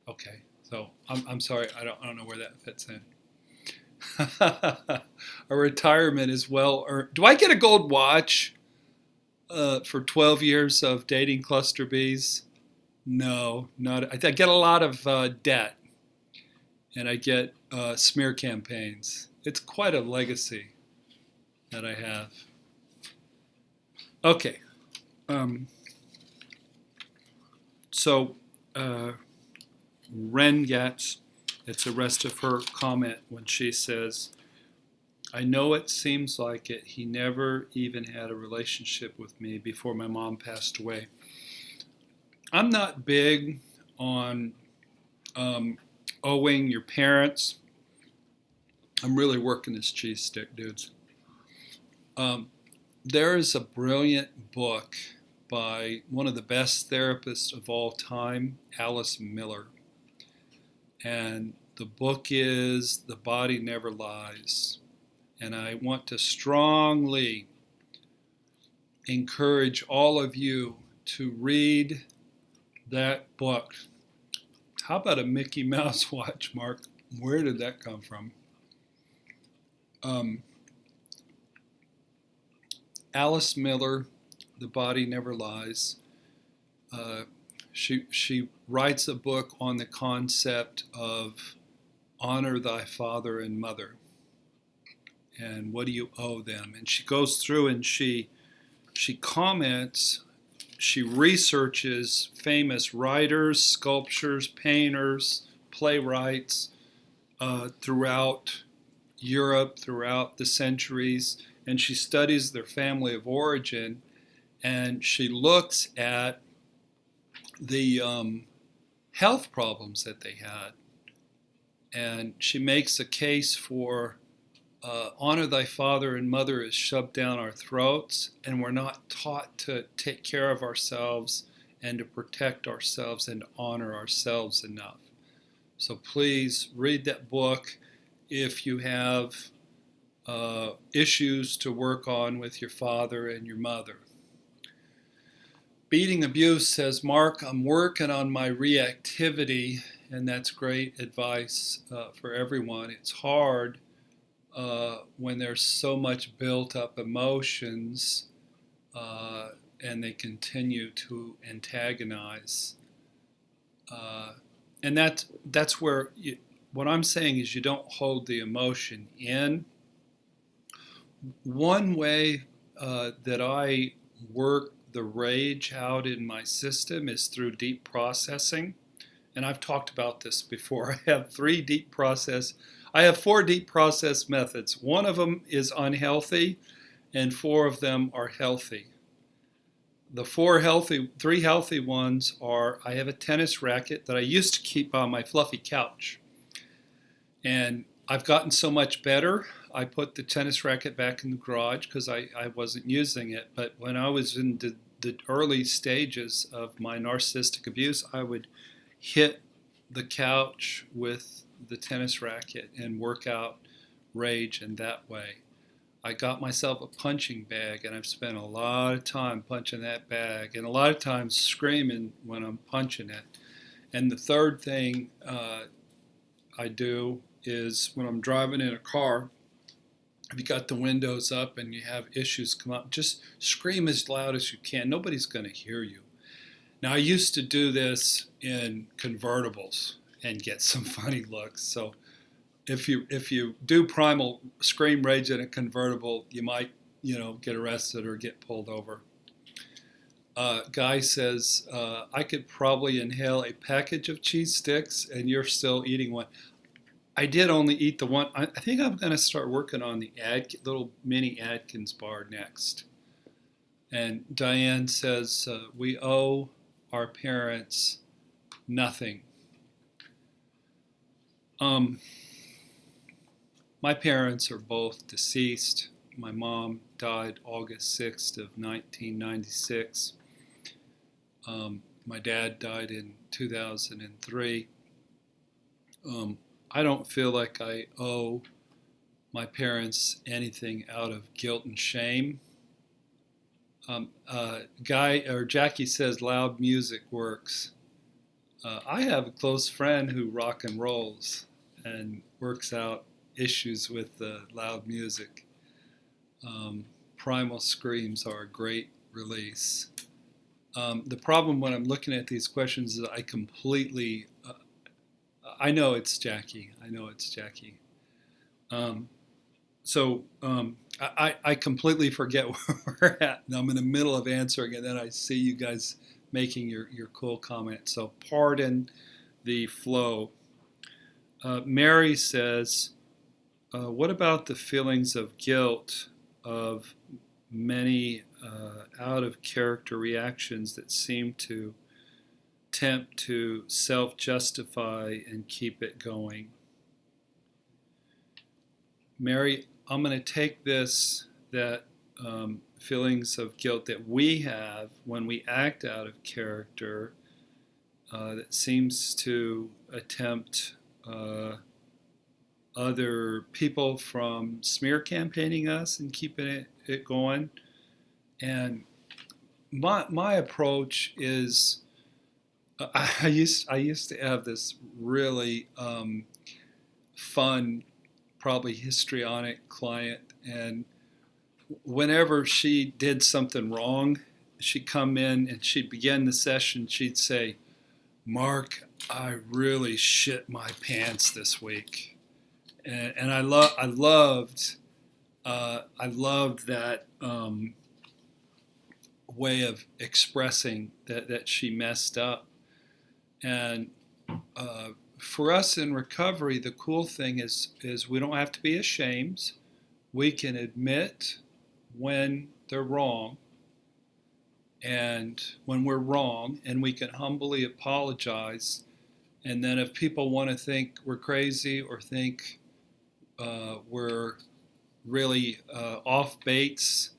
Speaker 1: Okay, so I'm sorry. I don't know where that fits in. A retirement is well earned. Do I get a gold watch for 12 years of dating cluster Bs? No, not. I get a lot of debt, and I get smear campaigns. It's quite a legacy that I have. Okay, um, so Ren gets. It's the rest of her comment when she says, I know it seems like it. He never even had a relationship with me before my mom passed away. I'm not big on owing your parents. I'm really working this cheese stick, dudes. There is a brilliant book by one of the best therapists of all time, Alice Miller. And the book is The Body Never Lies. And I want to strongly encourage all of you to read that book. How about a Mickey Mouse watch, Mark? Where did that come from? Alice Miller, The Body Never Lies. She writes a book on the concept of honor thy father and mother. And what do you owe them? And she goes through and she comments, she researches famous writers, sculptors, painters, playwrights throughout Europe, throughout the centuries, and she studies their family of origin, and she looks at the health problems that they had, and she makes a case for honor thy father and mother is shoved down our throats, and we're not taught to take care of ourselves and to protect ourselves and honor ourselves enough. So please read that book if you have issues to work on with your father and your mother. Beating Abuse says, Mark, I'm working on my reactivity, and that's great advice for everyone. It's hard when there's so much built up emotions and they continue to antagonize. And that's where what I'm saying is you don't hold the emotion in. One way that I work the rage out in my system is through deep processing. And I've talked about this before. I have 4 deep process methods. One of them is unhealthy, and 4 of them are healthy. The 3 healthy ones are, I have a tennis racket that I used to keep on my fluffy couch. And I've gotten so much better. I put the tennis racket back in the garage because I wasn't using it. But when I was in the early stages of my narcissistic abuse, I would hit the couch with the tennis racket and work out rage in that way. I got myself a punching bag, and I've spent a lot of time punching that bag and a lot of times screaming when I'm punching it. And the third thing I do is when I'm driving in a car, if you got the windows up and you have issues come up, just scream as loud as you can. Nobody's going to hear you. Now, I used to do this in convertibles and get some funny looks. So if you do primal scream rage in a convertible, you might get arrested or get pulled over. Guy says, I could probably inhale a package of cheese sticks and you're still eating one. I did only eat the one. I think I'm going to start working on the little mini Atkins bar next. And Diane says, we owe our parents nothing. My parents are both deceased. My mom died August 6th of 1996. My dad died in 2003. I don't feel like I owe my parents anything out of guilt and shame. Jackie says loud music works. I have a close friend who rock and rolls and works out issues with loud music. Primal screams are a great release. The problem when I'm looking at these questions is I completely, I know it's Jackie. I completely forget where we're at. And I'm in the middle of answering, and then I see you guys making your cool comment. So pardon the flow. Mary says, what about the feelings of guilt of many out of character reactions that seem to tempt to self-justify and keep it going? Mary, I'm going to take this, that feelings of guilt that we have when we act out of character that seems to attempt other people from smear campaigning us and keeping it going. And my approach is, I used to have this really fun, probably histrionic client, and whenever she did something wrong, she'd come in and she'd begin the session, she'd say, Mark, I really shit my pants this week. And I loved that way of expressing that she messed up. And for us in recovery, the cool thing is we don't have to be ashamed. We can admit when they're wrong, and when we're wrong, and we can humbly apologize. And then if people want to think we're crazy or think we're really off baits,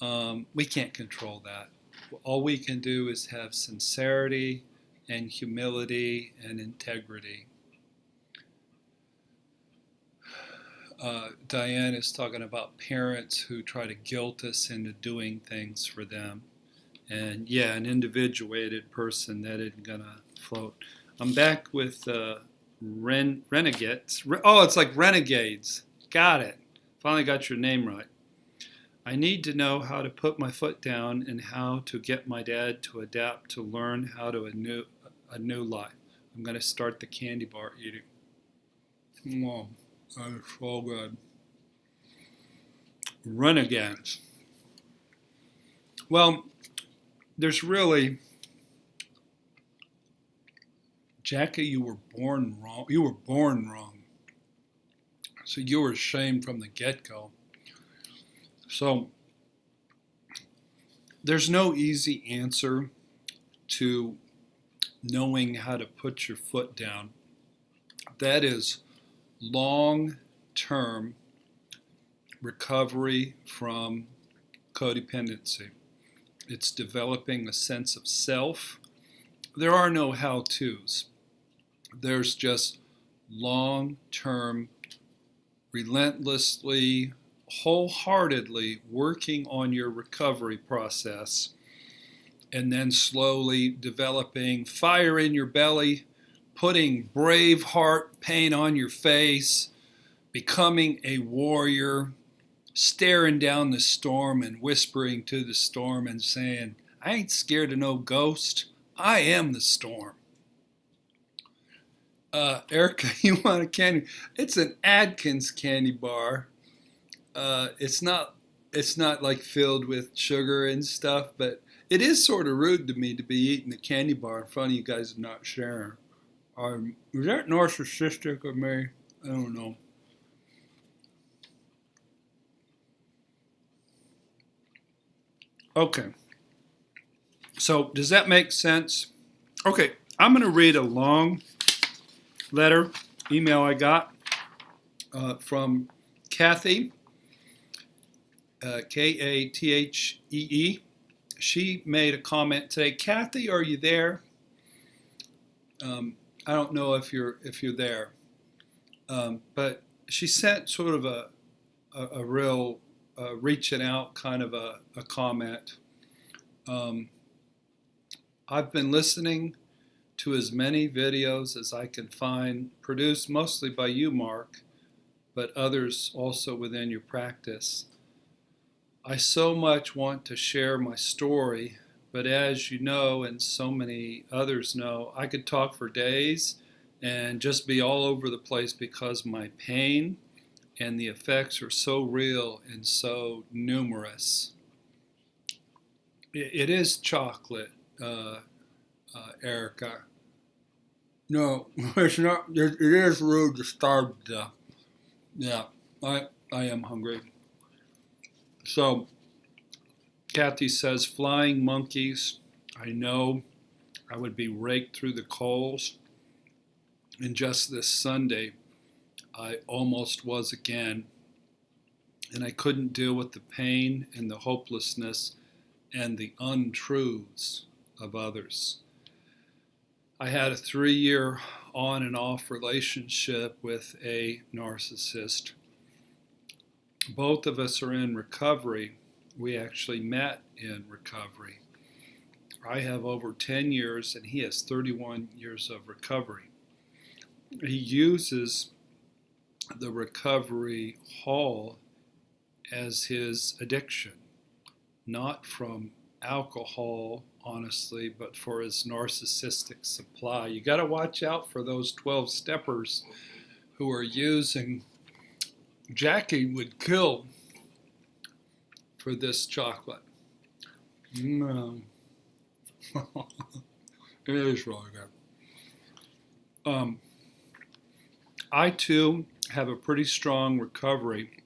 Speaker 1: we can't control that. All we can do is have sincerity and humility and integrity. Diane is talking about parents who try to guilt us into doing things for them. And yeah, an individuated person, that isn't going to float. I'm back with renegades. Oh, it's like renegades. Got it. Finally got your name right. I need to know how to put my foot down and how to get my dad to adapt to learn how to a new life. I'm going to start the candy bar eating. Whoa, that's so good. Renegades. Well, there's really, Jackie, you were born wrong. You were born wrong. So you were ashamed from the get-go. So there's no easy answer to knowing how to put your foot down. That is long-term recovery from codependency. It's developing a sense of self. There are no how-tos. There's just long-term, relentlessly, wholeheartedly working on your recovery process, and then slowly developing fire in your belly, putting brave heart paint on your face, becoming a warrior, staring down the storm and whispering to the storm and saying, I ain't scared of no ghost. I am the storm. Erica, you want a candy? It's an Atkins candy bar. It's not like filled with sugar and stuff, but it is sort of rude to me to be eating a candy bar in front of you guys and not sharing. Is that narcissistic of me? I don't know. Okay. So does that make sense? Okay, I'm going to read a long letter, email I got from Kathy, Kathee. She made a comment today. Kathy, are you there? I don't know if you're there, but she sent sort of a real reaching out kind of a comment. I've been listening to as many videos as I can find, produced mostly by you, Mark, but others also within your practice. I so much want to share my story, but as you know, and so many others know, I could talk for days and just be all over the place because my pain and the effects are so real and so numerous. It is chocolate, Erica. No, it's not. It is rude to starve to death. Yeah, I am hungry. So, Kathy says, flying monkeys. I know I would be raked through the coals. And just this Sunday, I almost was again. And I couldn't deal with the pain and the hopelessness and the untruths of others. I had a 3-year on and off relationship with a narcissist. Both of us are in recovery. We actually met in recovery. I have over 10 years and he has 31 years of recovery. He uses the recovery hall as his addiction, not from alcohol, honestly, but for his narcissistic supply. You got to watch out for those 12 steppers who are using. Jackie would kill for this chocolate. No. It is really good. I too have a pretty strong recovery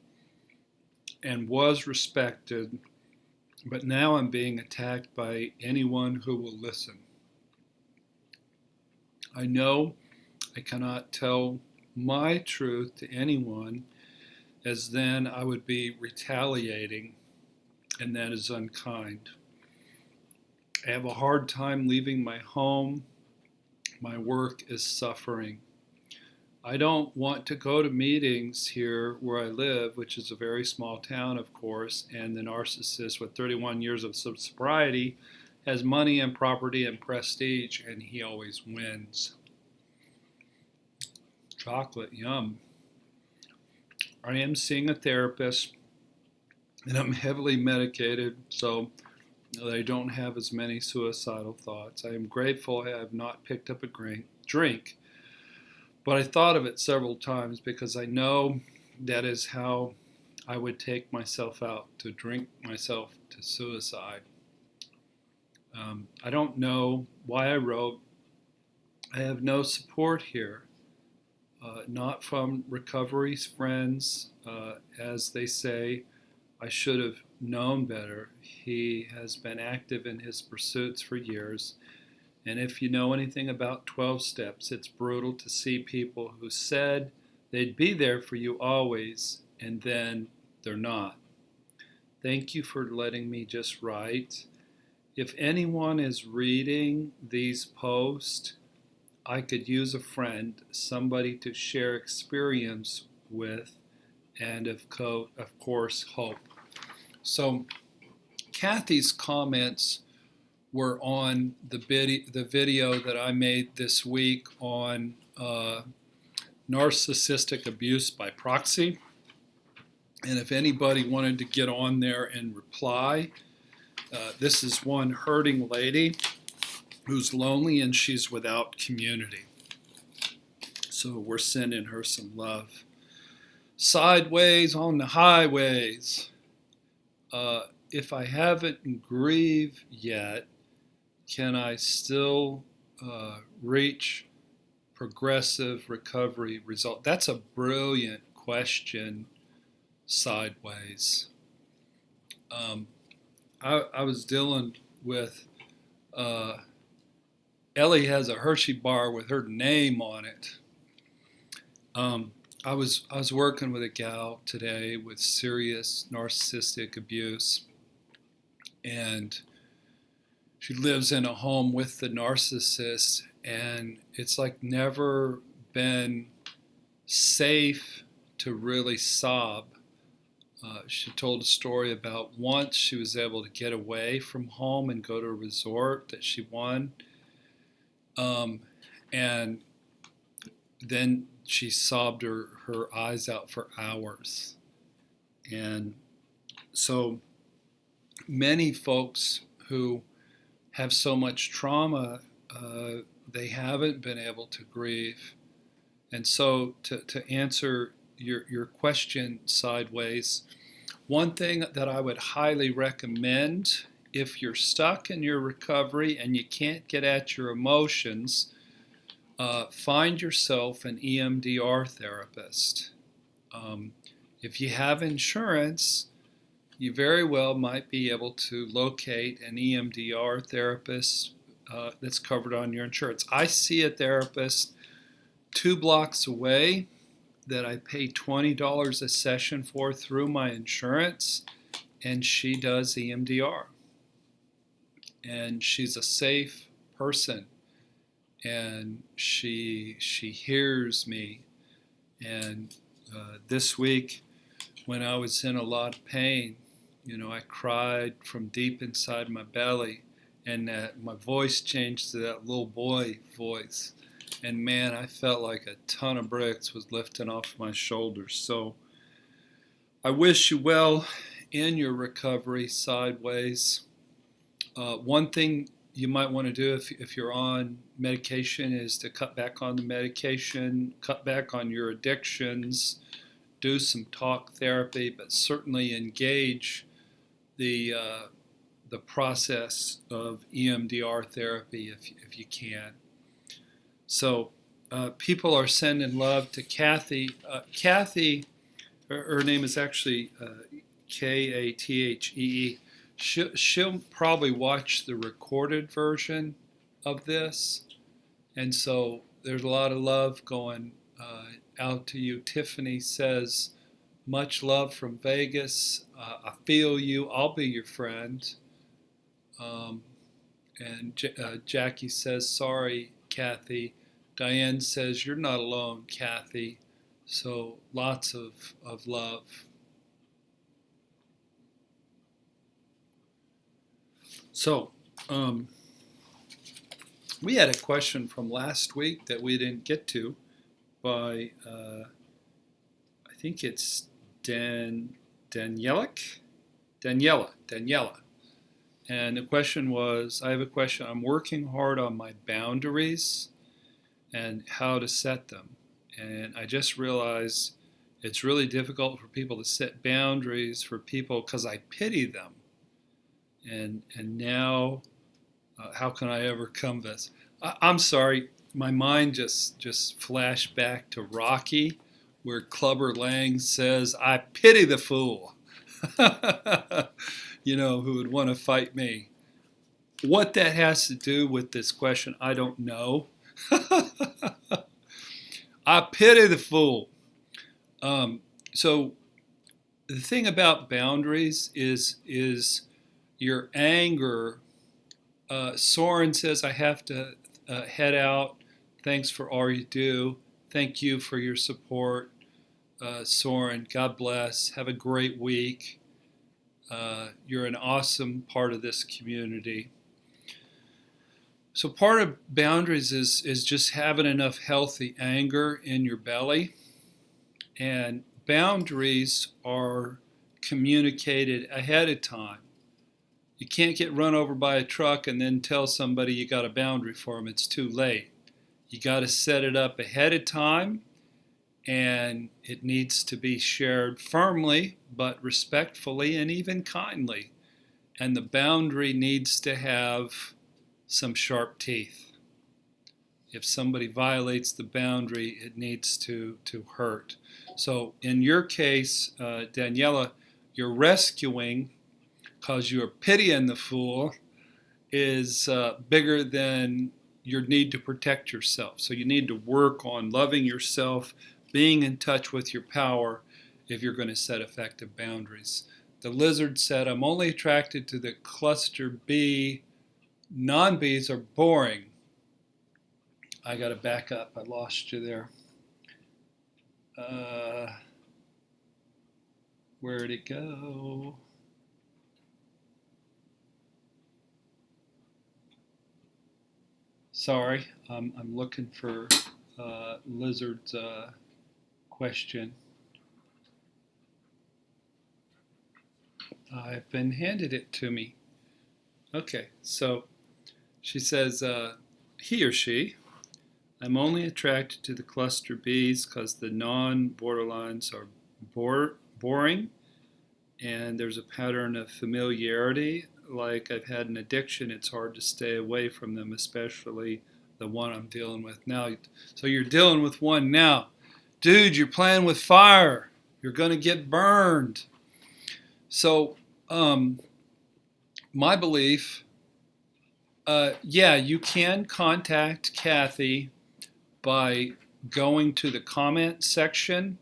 Speaker 1: and was respected, but now I'm being attacked by anyone who will listen. I know I cannot tell my truth to anyone, as then I would be retaliating, and that is unkind. I have a hard time leaving my home. My work is suffering. I don't want to go to meetings here where I live, which is a very small town, of course, and the narcissist with 31 years of sobriety has money and property and prestige, and he always wins. Chocolate, yum. I am seeing a therapist, and I'm heavily medicated, so I don't have as many suicidal thoughts. I am grateful I have not picked up a drink. But I thought of it several times because I know that is how I would take myself out, to drink myself to suicide. I don't know why I wrote. I have no support here, not from recovery's friends. As they say, I should have known better. He has been active in his pursuits for years. And if you know anything about 12 steps, it's brutal to see people who said they'd be there for you always, and then they're not. Thank you for letting me just write. If anyone is reading these posts, I could use a friend, somebody to share experience with, and of course, hope. So Kathy's comments were on the video that I made this week on narcissistic abuse by proxy. And if anybody wanted to get on there and reply, this is one hurting lady who's lonely and she's without community. So we're sending her some love. Sideways on the highways. If I haven't grieved yet, can I still reach progressive recovery result? That's a brilliant question, Sideways. I was dealing with, Ellie has a Hershey bar with her name on it. I was working with a gal today with serious narcissistic abuse, and she lives in a home with the narcissist, and it's like never been safe to really sob. She told a story about once she was able to get away from home and go to a resort that she won, um, and then she sobbed her eyes out for hours. And so many folks who have so much trauma, they haven't been able to grieve. And so, to answer your question sideways, one thing that I would highly recommend if you're stuck in your recovery and you can't get at your emotions, find yourself an EMDR therapist. Um, if you have insurance, you very well might be able to locate an EMDR therapist that's covered on your insurance. I see a therapist 2 blocks away that I pay $20 a session for through my insurance, and she does EMDR. And she's a safe person, and she hears me. And this week, when I was in a lot of pain, I cried from deep inside my belly, and that my voice changed to that little boy voice. And man, I felt like a ton of bricks was lifting off my shoulders. So I wish you well in your recovery sideways. One thing you might want to do if you're on medication is to cut back on the medication, cut back on your addictions, do some talk therapy, but certainly engage the process of EMDR therapy if you can. So people are sending love to Kathy. Kathy, her name is actually Kathee. She'll probably watch the recorded version of this, and so there's a lot of love going out to you. Tiffany says, much love from Vegas. I feel you. I'll be your friend. And Jackie says, sorry, Kathy. Diane says, you're not alone, Kathy. So lots of love. So we had a question from last week that we didn't get to by, I think it's Daniela. And the question was, I have a question. I'm working hard on my boundaries and how to set them. And I just realized it's really difficult for people to set boundaries for people because I pity them. And now, how can I overcome this? I'm sorry, my mind just flashed back to Rocky, where Clubber Lang says, I pity the fool, who would want to fight me. What that has to do with this question, I don't know. I pity the fool. So the thing about boundaries is your anger. Soren says, I have to head out. Thanks for all you do. Thank you for your support, Soren. God bless. Have a great week. You're an awesome part of this community. So part of boundaries is just having enough healthy anger in your belly. And boundaries are communicated ahead of time. You can't get run over by a truck and then tell somebody you got a boundary for them. It's too late. You got to set it up ahead of time, and it needs to be shared firmly, but respectfully and even kindly. And the boundary needs to have some sharp teeth. If somebody violates the boundary, it needs to hurt. So in your case, Daniela, you're rescuing because your pitying the fool is bigger than your need to protect yourself. So you need to work on loving yourself, being in touch with your power if you're going to set effective boundaries. The lizard said, I'm only attracted to the cluster B. Non-Bs are boring. I got to back up. I lost you there. Where'd it go? Sorry, I'm looking for Lizard's question. I've been handed it to me. Okay, so she says, he or she, I'm only attracted to the cluster Bs because the non-borderlines are boring, and there's a pattern of familiarity. Like I've had an addiction, it's hard to stay away from them, especially the one I'm dealing with now. So you're dealing with one now. Dude, you're playing with fire. You're going to get burned. So my belief, yeah, you can contact Kathy by going to the comment section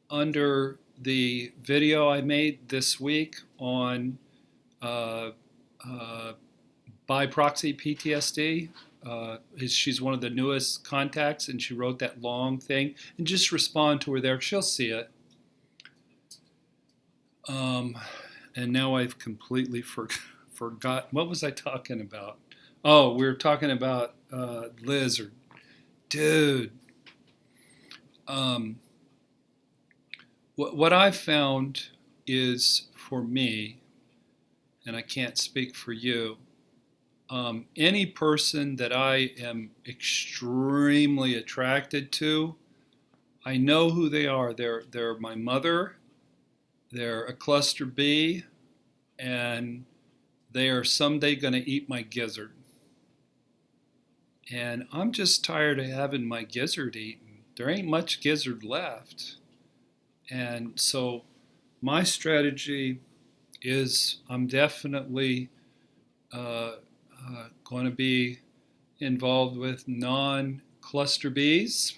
Speaker 1: under the video I made this week on by proxy PTSD. She's one of the newest contacts, and she wrote that long thing. And just respond to her there. She'll see it. And now I've completely forgot. What was I talking about? Oh, we were talking about lizard. Dude. What I've found is, for me, and I can't speak for you, any person that I am extremely attracted to, I know who they are. They're my mother, they're a cluster B, and they are someday going to eat my gizzard. And I'm just tired of having my gizzard eaten. There ain't much gizzard left. And so my strategy is I'm definitely going to be involved with non-cluster Bs.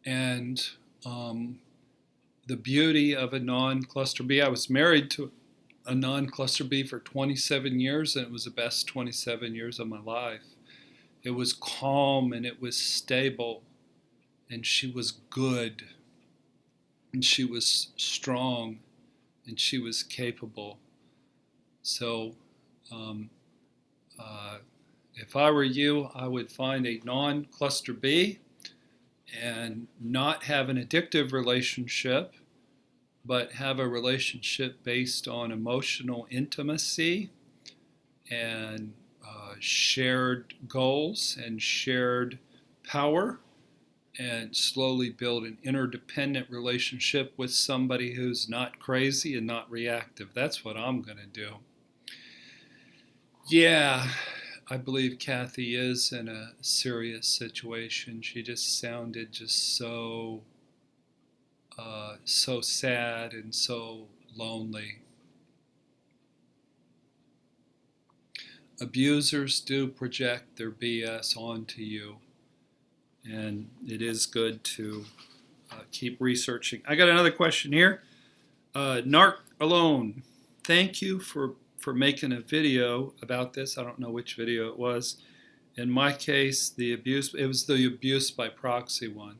Speaker 1: And the beauty of a non-cluster B, I was married to a non-cluster B for 27 years, and it was the best 27 years of my life. It was calm, and it was stable, and she was good, and she was strong, and she was capable. So if I were you, I would find a non-cluster B and not have an addictive relationship, but have a relationship based on emotional intimacy and shared goals and shared power, and slowly build an interdependent relationship with somebody who's not crazy and not reactive. That's what I'm going to do. Yeah, I believe Kathy is in a serious situation. She just sounded just so sad and so lonely. Abusers do project their BS onto you, and it is good to keep researching. I got another question here. Narc Alone, thank you for making a video about this. I don't know which video it was. In my case, it was the abuse by proxy one.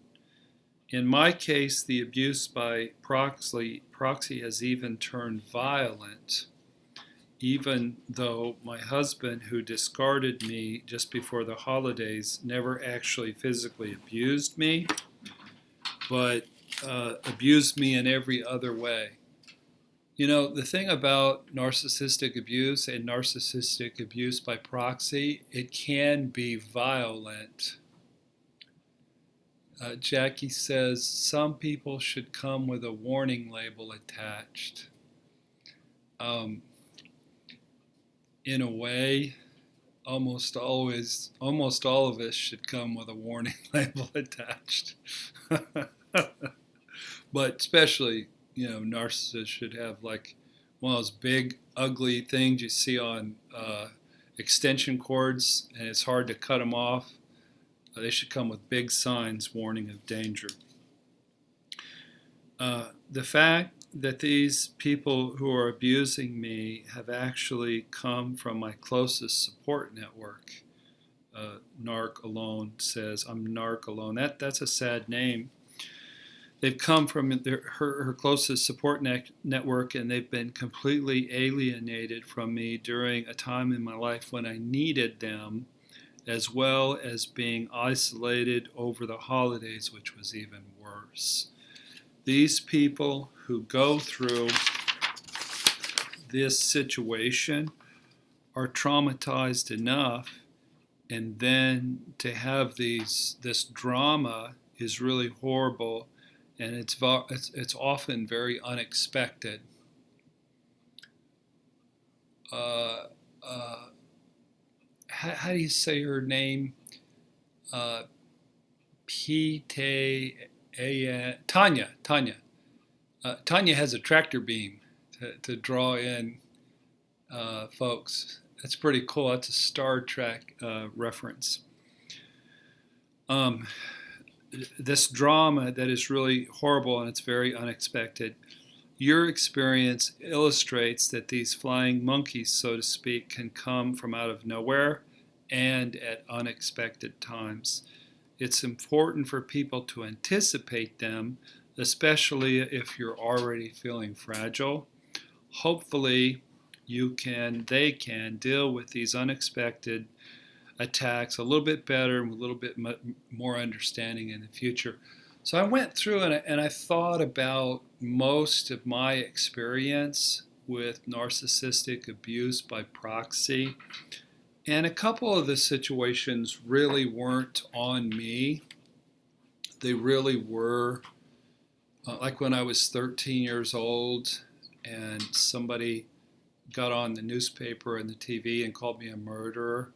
Speaker 1: In my case, the abuse by proxy has even turned violent, even though my husband, who discarded me just before the holidays, never actually physically abused me, but abused me in every other way. You know, the thing about narcissistic abuse and narcissistic abuse by proxy, it can be violent. Jackie says some people should come with a warning label attached. In a way, almost all of us should come with a warning label attached. But especially, you know, narcissists should have like one of those big, ugly things you see on extension cords, and it's hard to cut them off. They should come with big signs warning of danger. The fact that these people who are abusing me have actually come from my closest support network. Narc Alone says, I'm Narc Alone. That's a sad name. They've come from her closest support network, and they've been completely alienated from me during a time in my life when I needed them, as well as being isolated over the holidays, which was even worse. These people who go through this situation are traumatized enough, and then to have this drama is really horrible, and it's often very unexpected. How do you say her name? Tanya. Tanya has a tractor beam to draw in folks. That's pretty cool. That's a Star Trek reference. This drama that is really horrible and it's very unexpected. Your experience illustrates that these flying monkeys, so to speak, can come from out of nowhere and at unexpected times. It's important for people to anticipate them, especially if you're already feeling fragile. Hopefully, they can deal with these unexpected attacks a little bit better and with a little bit more understanding in the future. So I went through and I thought about most of my experience with narcissistic abuse by proxy. And a couple of the situations really weren't on me. They really were, like when I was 13 years old and somebody got on the newspaper and the TV and called me a murderer.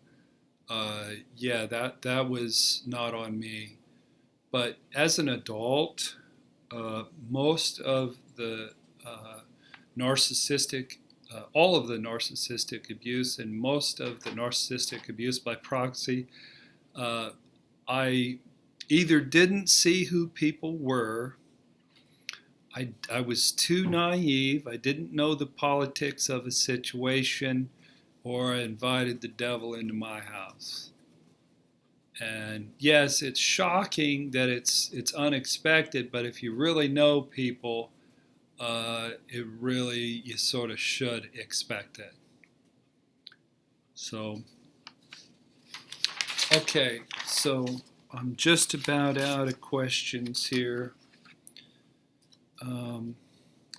Speaker 1: That was not on me. But as an adult, most of the narcissistic, all of the narcissistic abuse and most of the narcissistic abuse by proxy, I either didn't see who people were, I was too naive, I didn't know the politics of a situation, or I invited the devil into my house. And yes, it's shocking that it's unexpected, but if you really know people, you sort of should expect it. So, okay, so I'm just about out of questions here.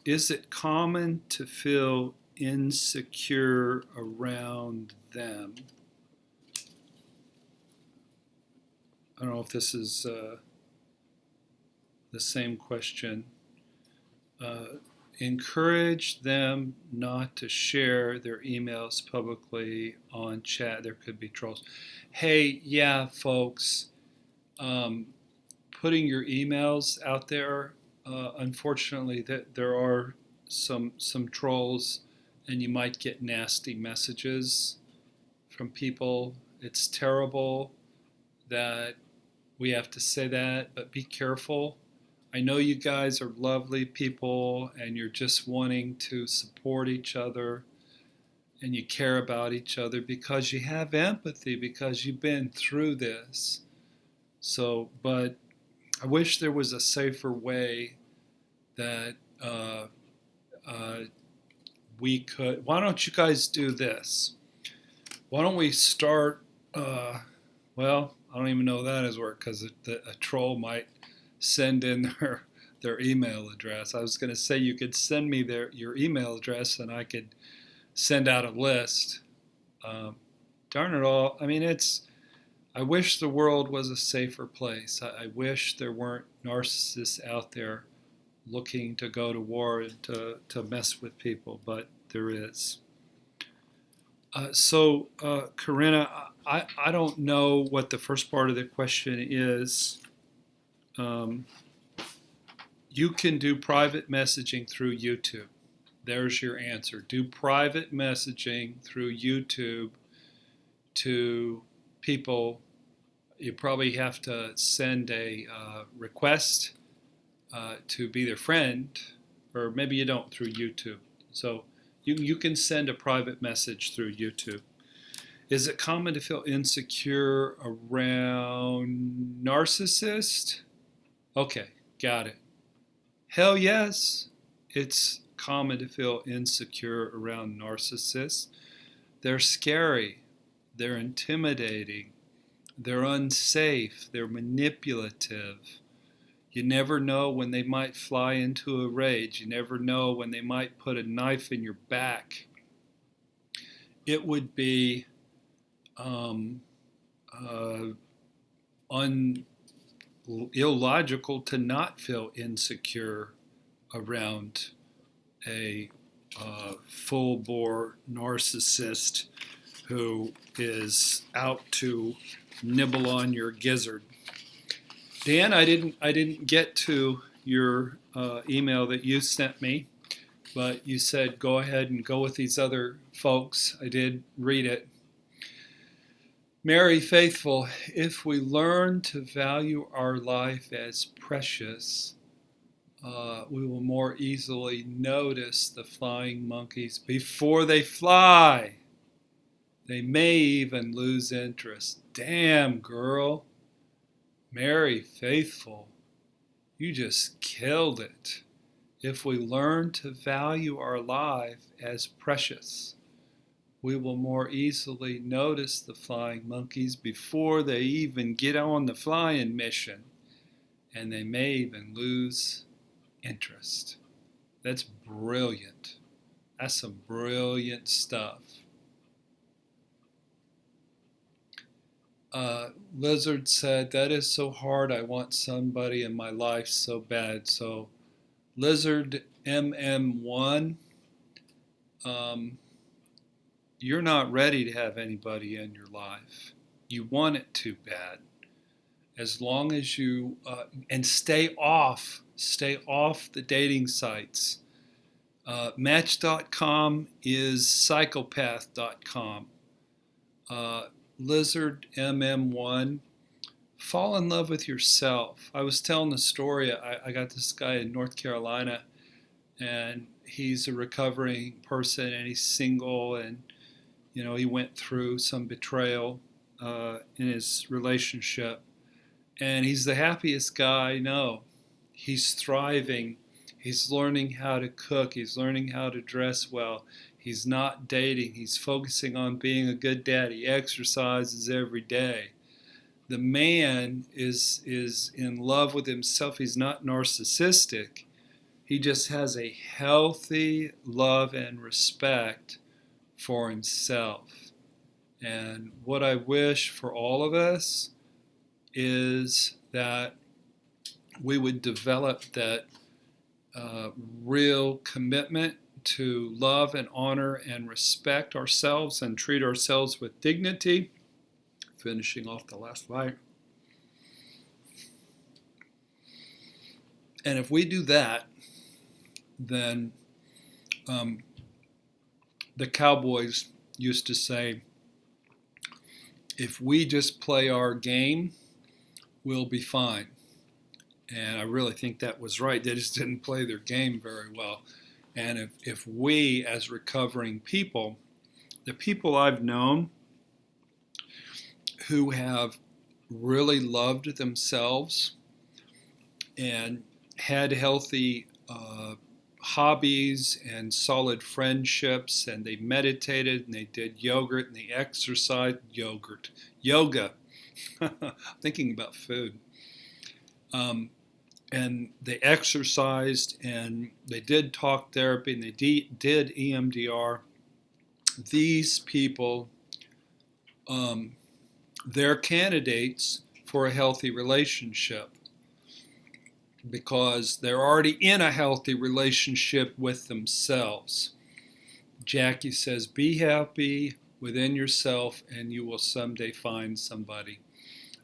Speaker 1: Is it common to feel insecure around them? I don't know if this is the same question. Encourage them not to share their emails publicly on chat. There could be trolls. Hey, yeah, folks, putting your emails out there, unfortunately, there are some trolls, and you might get nasty messages from people. It's terrible that we have to say that, but be careful. I know you guys are lovely people and you're just wanting to support each other and you care about each other because you have empathy, because you've been through this. So, but I wish there was a safer way that we could. Why don't you guys do this? Why don't we start, well, I don't even know that is work because a troll might send in their email address. I was going to say you could send me your email address and I could send out a list. Darn it all. I mean, I wish the world was a safer place. I wish there weren't narcissists out there looking to go to war and to mess with people, but there is. So, Corinna, I don't know what the first part of the question is. You can do private messaging through YouTube. There's your answer. Do private messaging through YouTube to people You probably have to send a request to be their friend, or maybe you don't through YouTube. So you can send a private message through YouTube. Is it common to feel insecure around narcissists? Okay, got it. Hell yes, it's common to feel insecure around narcissists. They're scary, they're intimidating, they're unsafe, they're manipulative. You never know when they might fly into a rage. You never know when they might put a knife in your back. It would be illogical to not feel insecure around a full-bore narcissist who is out to nibble on your gizzard. Dan, I didn't get to your email that you sent me, but you said go ahead and go with these other folks. I did read it. Mary Faithful, if we learn to value our life as precious, we will more easily notice the flying monkeys before they fly. They may even lose interest. Damn, girl. Mary Faithful, you just killed it. If we learn to value our life as precious, we will more easily notice the flying monkeys before they even get on the flying mission, and they may even lose interest. That's brilliant. That's some brilliant stuff. Lizard said, that is so hard. I want somebody in my life so bad. So Lizard MM1, you're not ready to have anybody in your life. You want it too bad. As long as you, and stay off the dating sites. Match.com is psychopath.com. Lizard MM1, fall in love with yourself. I was telling the story, I got this guy in North Carolina, and he's a recovering person, and he's single, and he went through some betrayal in his relationship, and he's the happiest guy I know. He's thriving. He's learning how to cook. He's learning how to dress well. He's not dating. He's focusing on being a good dad. He exercises every day. The man is in love with himself. He's not narcissistic. He just has a healthy love and respect for himself. And what I wish for all of us is that we would develop that real commitment to love and honor and respect ourselves and treat ourselves with dignity. Finishing off the last slide. And if we do that, then the cowboys used to say, if we just play our game, we'll be fine. And I really think that was right. They just didn't play their game very well. And if we, as recovering people, the people I've known who have really loved themselves and had healthy hobbies and solid friendships, and they meditated and they did yogurt and they exercised yoga. Thinking about food. And they exercised and they did talk therapy and they did EMDR. These people, they're candidates for a healthy relationship because they're already in a healthy relationship with themselves. Jackie says, be happy within yourself and you will someday find somebody.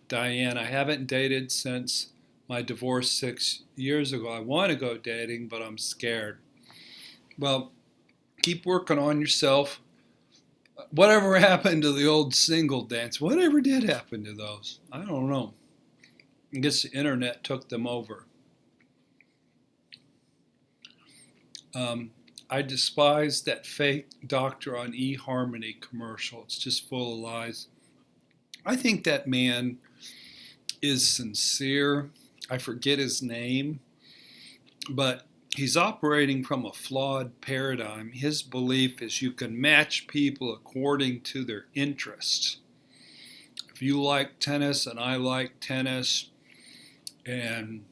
Speaker 1: Diane, I haven't dated since my divorce 6 years ago. I want to go dating, but I'm scared. Well, keep working on yourself. Whatever happened to the old single dance? Whatever did happen to those? I don't know. I guess the internet took them over. I despise that fake Doctor on eHarmony commercial. It's just full of lies. I think that man is sincere. I forget his name, but he's operating from a flawed paradigm. His belief is you can match people according to their interests. If you like tennis and I like tennis, and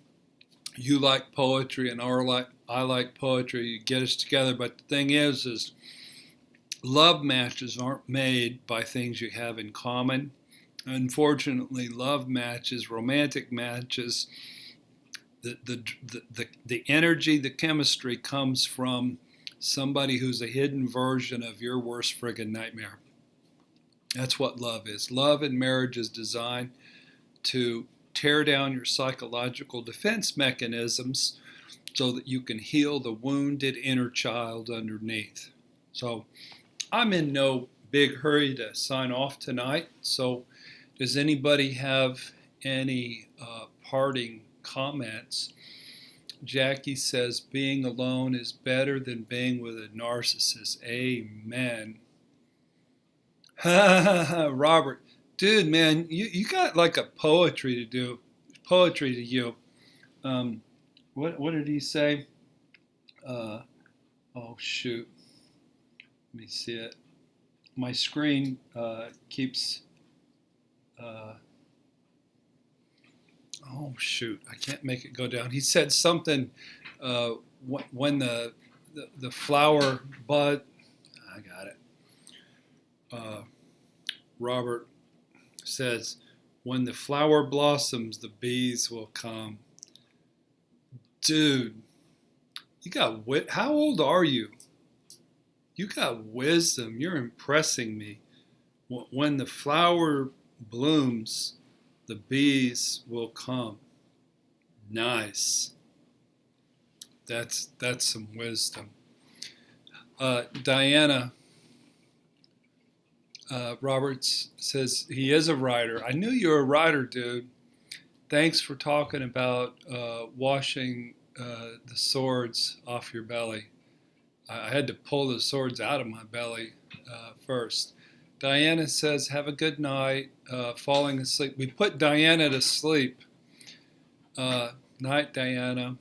Speaker 1: you like poetry and I like poetry, you get us together. But the thing is love matches aren't made by things you have in common. Unfortunately, love matches, romantic matches, the energy, the chemistry comes from somebody who's a hidden version of your worst friggin' nightmare. That's what love is. Love in marriage is designed to tear down your psychological defense mechanisms so that you can heal the wounded inner child underneath. So I'm in no big hurry to sign off tonight. So does anybody have any parting comments? Jackie says being alone is better than being with a narcissist. Amen. Robert, dude, man, you got like a poetry to do. Poetry to you. What did he say? Oh shoot. Let me see it. My screen keeps. Oh shoot! I can't make it go down. He said something when the flower bud. I got it. Robert says, when the flower blossoms, the bees will come. Dude, you got wit. How old are you? You got wisdom. You're impressing me. When the flower blooms, the bees will come. Nice. That's some wisdom. Diana Roberts says he is a writer. I knew you were a writer, dude. Thanks for talking about washing the swords off your belly. I had to pull the swords out of my belly first. Diana says, have a good night, falling asleep. We put Diana to sleep. Night, Diana.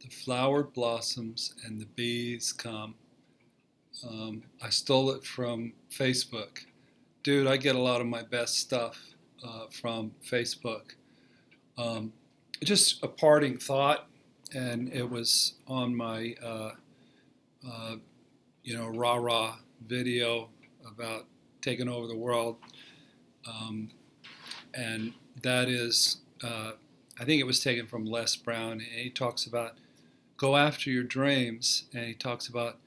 Speaker 1: The flower blossoms and the bees come. I stole it from Facebook. Dude, I get a lot of my best stuff from Facebook. Just a parting thought, and it was on my rah-rah video about taking over the world. And that is, I think it was taken from Les Brown, and he talks about go after your dreams, and he talks about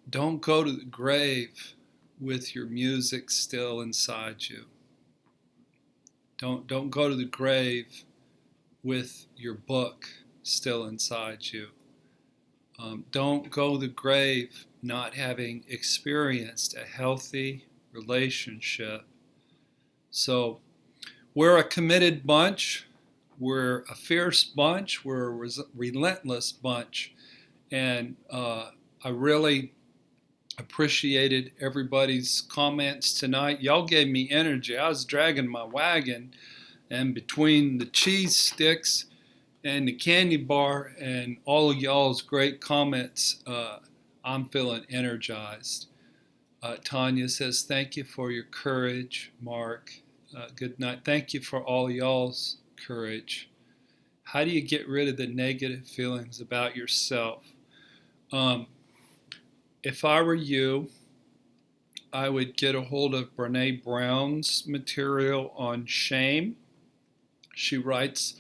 Speaker 1: don't go to the grave with your music still inside you. Don't go to the grave with your book still inside you. Don't go to the grave not having experienced a healthy relationship. So we're a committed bunch. We're a fierce bunch. We're a relentless bunch. And I really appreciated everybody's comments tonight. Y'all gave me energy. I was dragging my wagon, and between the cheese sticks and the candy bar and all of y'all's great comments, I'm feeling energized. Tanya says, thank you for your courage, Mark. Good night. Thank you for all y'all's courage. How do you get rid of the negative feelings about yourself? If I were you, I would get a hold of Brene Brown's material on shame. She writes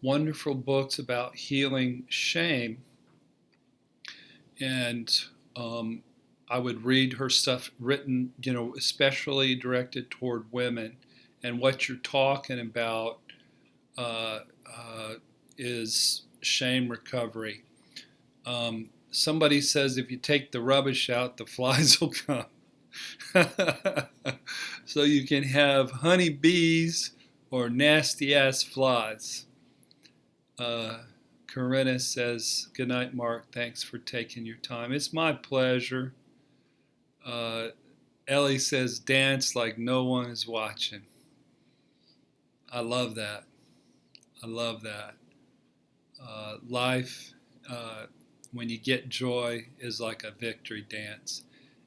Speaker 1: wonderful books about healing shame. And I would read her stuff written, especially directed toward women. And what you're talking about is shame recovery. somebody says if you take the rubbish out, the flies will come. So you can have honey bees or nasty ass flies. Corinna says, good night, Mark. Thanks for taking your time. It's my pleasure. Ellie says, dance like no one is watching. I love that. I love that. Life, when you get joy, is like a victory dance.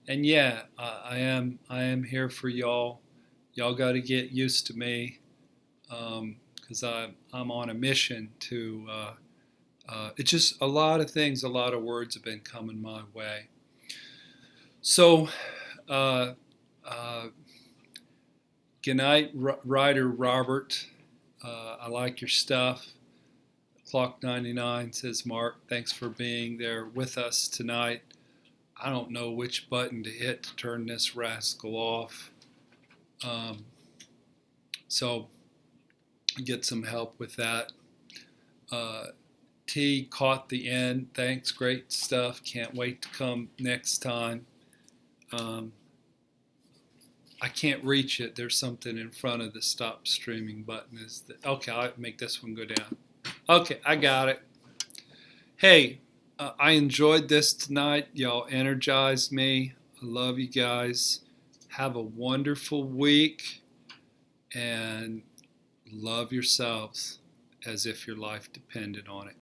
Speaker 1: And yeah, I am here for y'all. Y'all got to get used to me, because I'm on a mission to. It's just a lot of things, a lot of words have been coming my way. So, good night, writer Robert. I like your stuff. Clock 99 says, Mark, thanks for being there with us tonight. I don't know which button to hit to turn this rascal off. So get some help with that. T caught the end. Thanks, great stuff. Can't wait to come next time. I can't reach it. There's something in front of the stop streaming button. Okay, I'll make this one go down. Okay, I got it. Hey, I enjoyed this tonight. Y'all energized me. I love you guys. Have a wonderful week and love yourselves as if your life depended on it.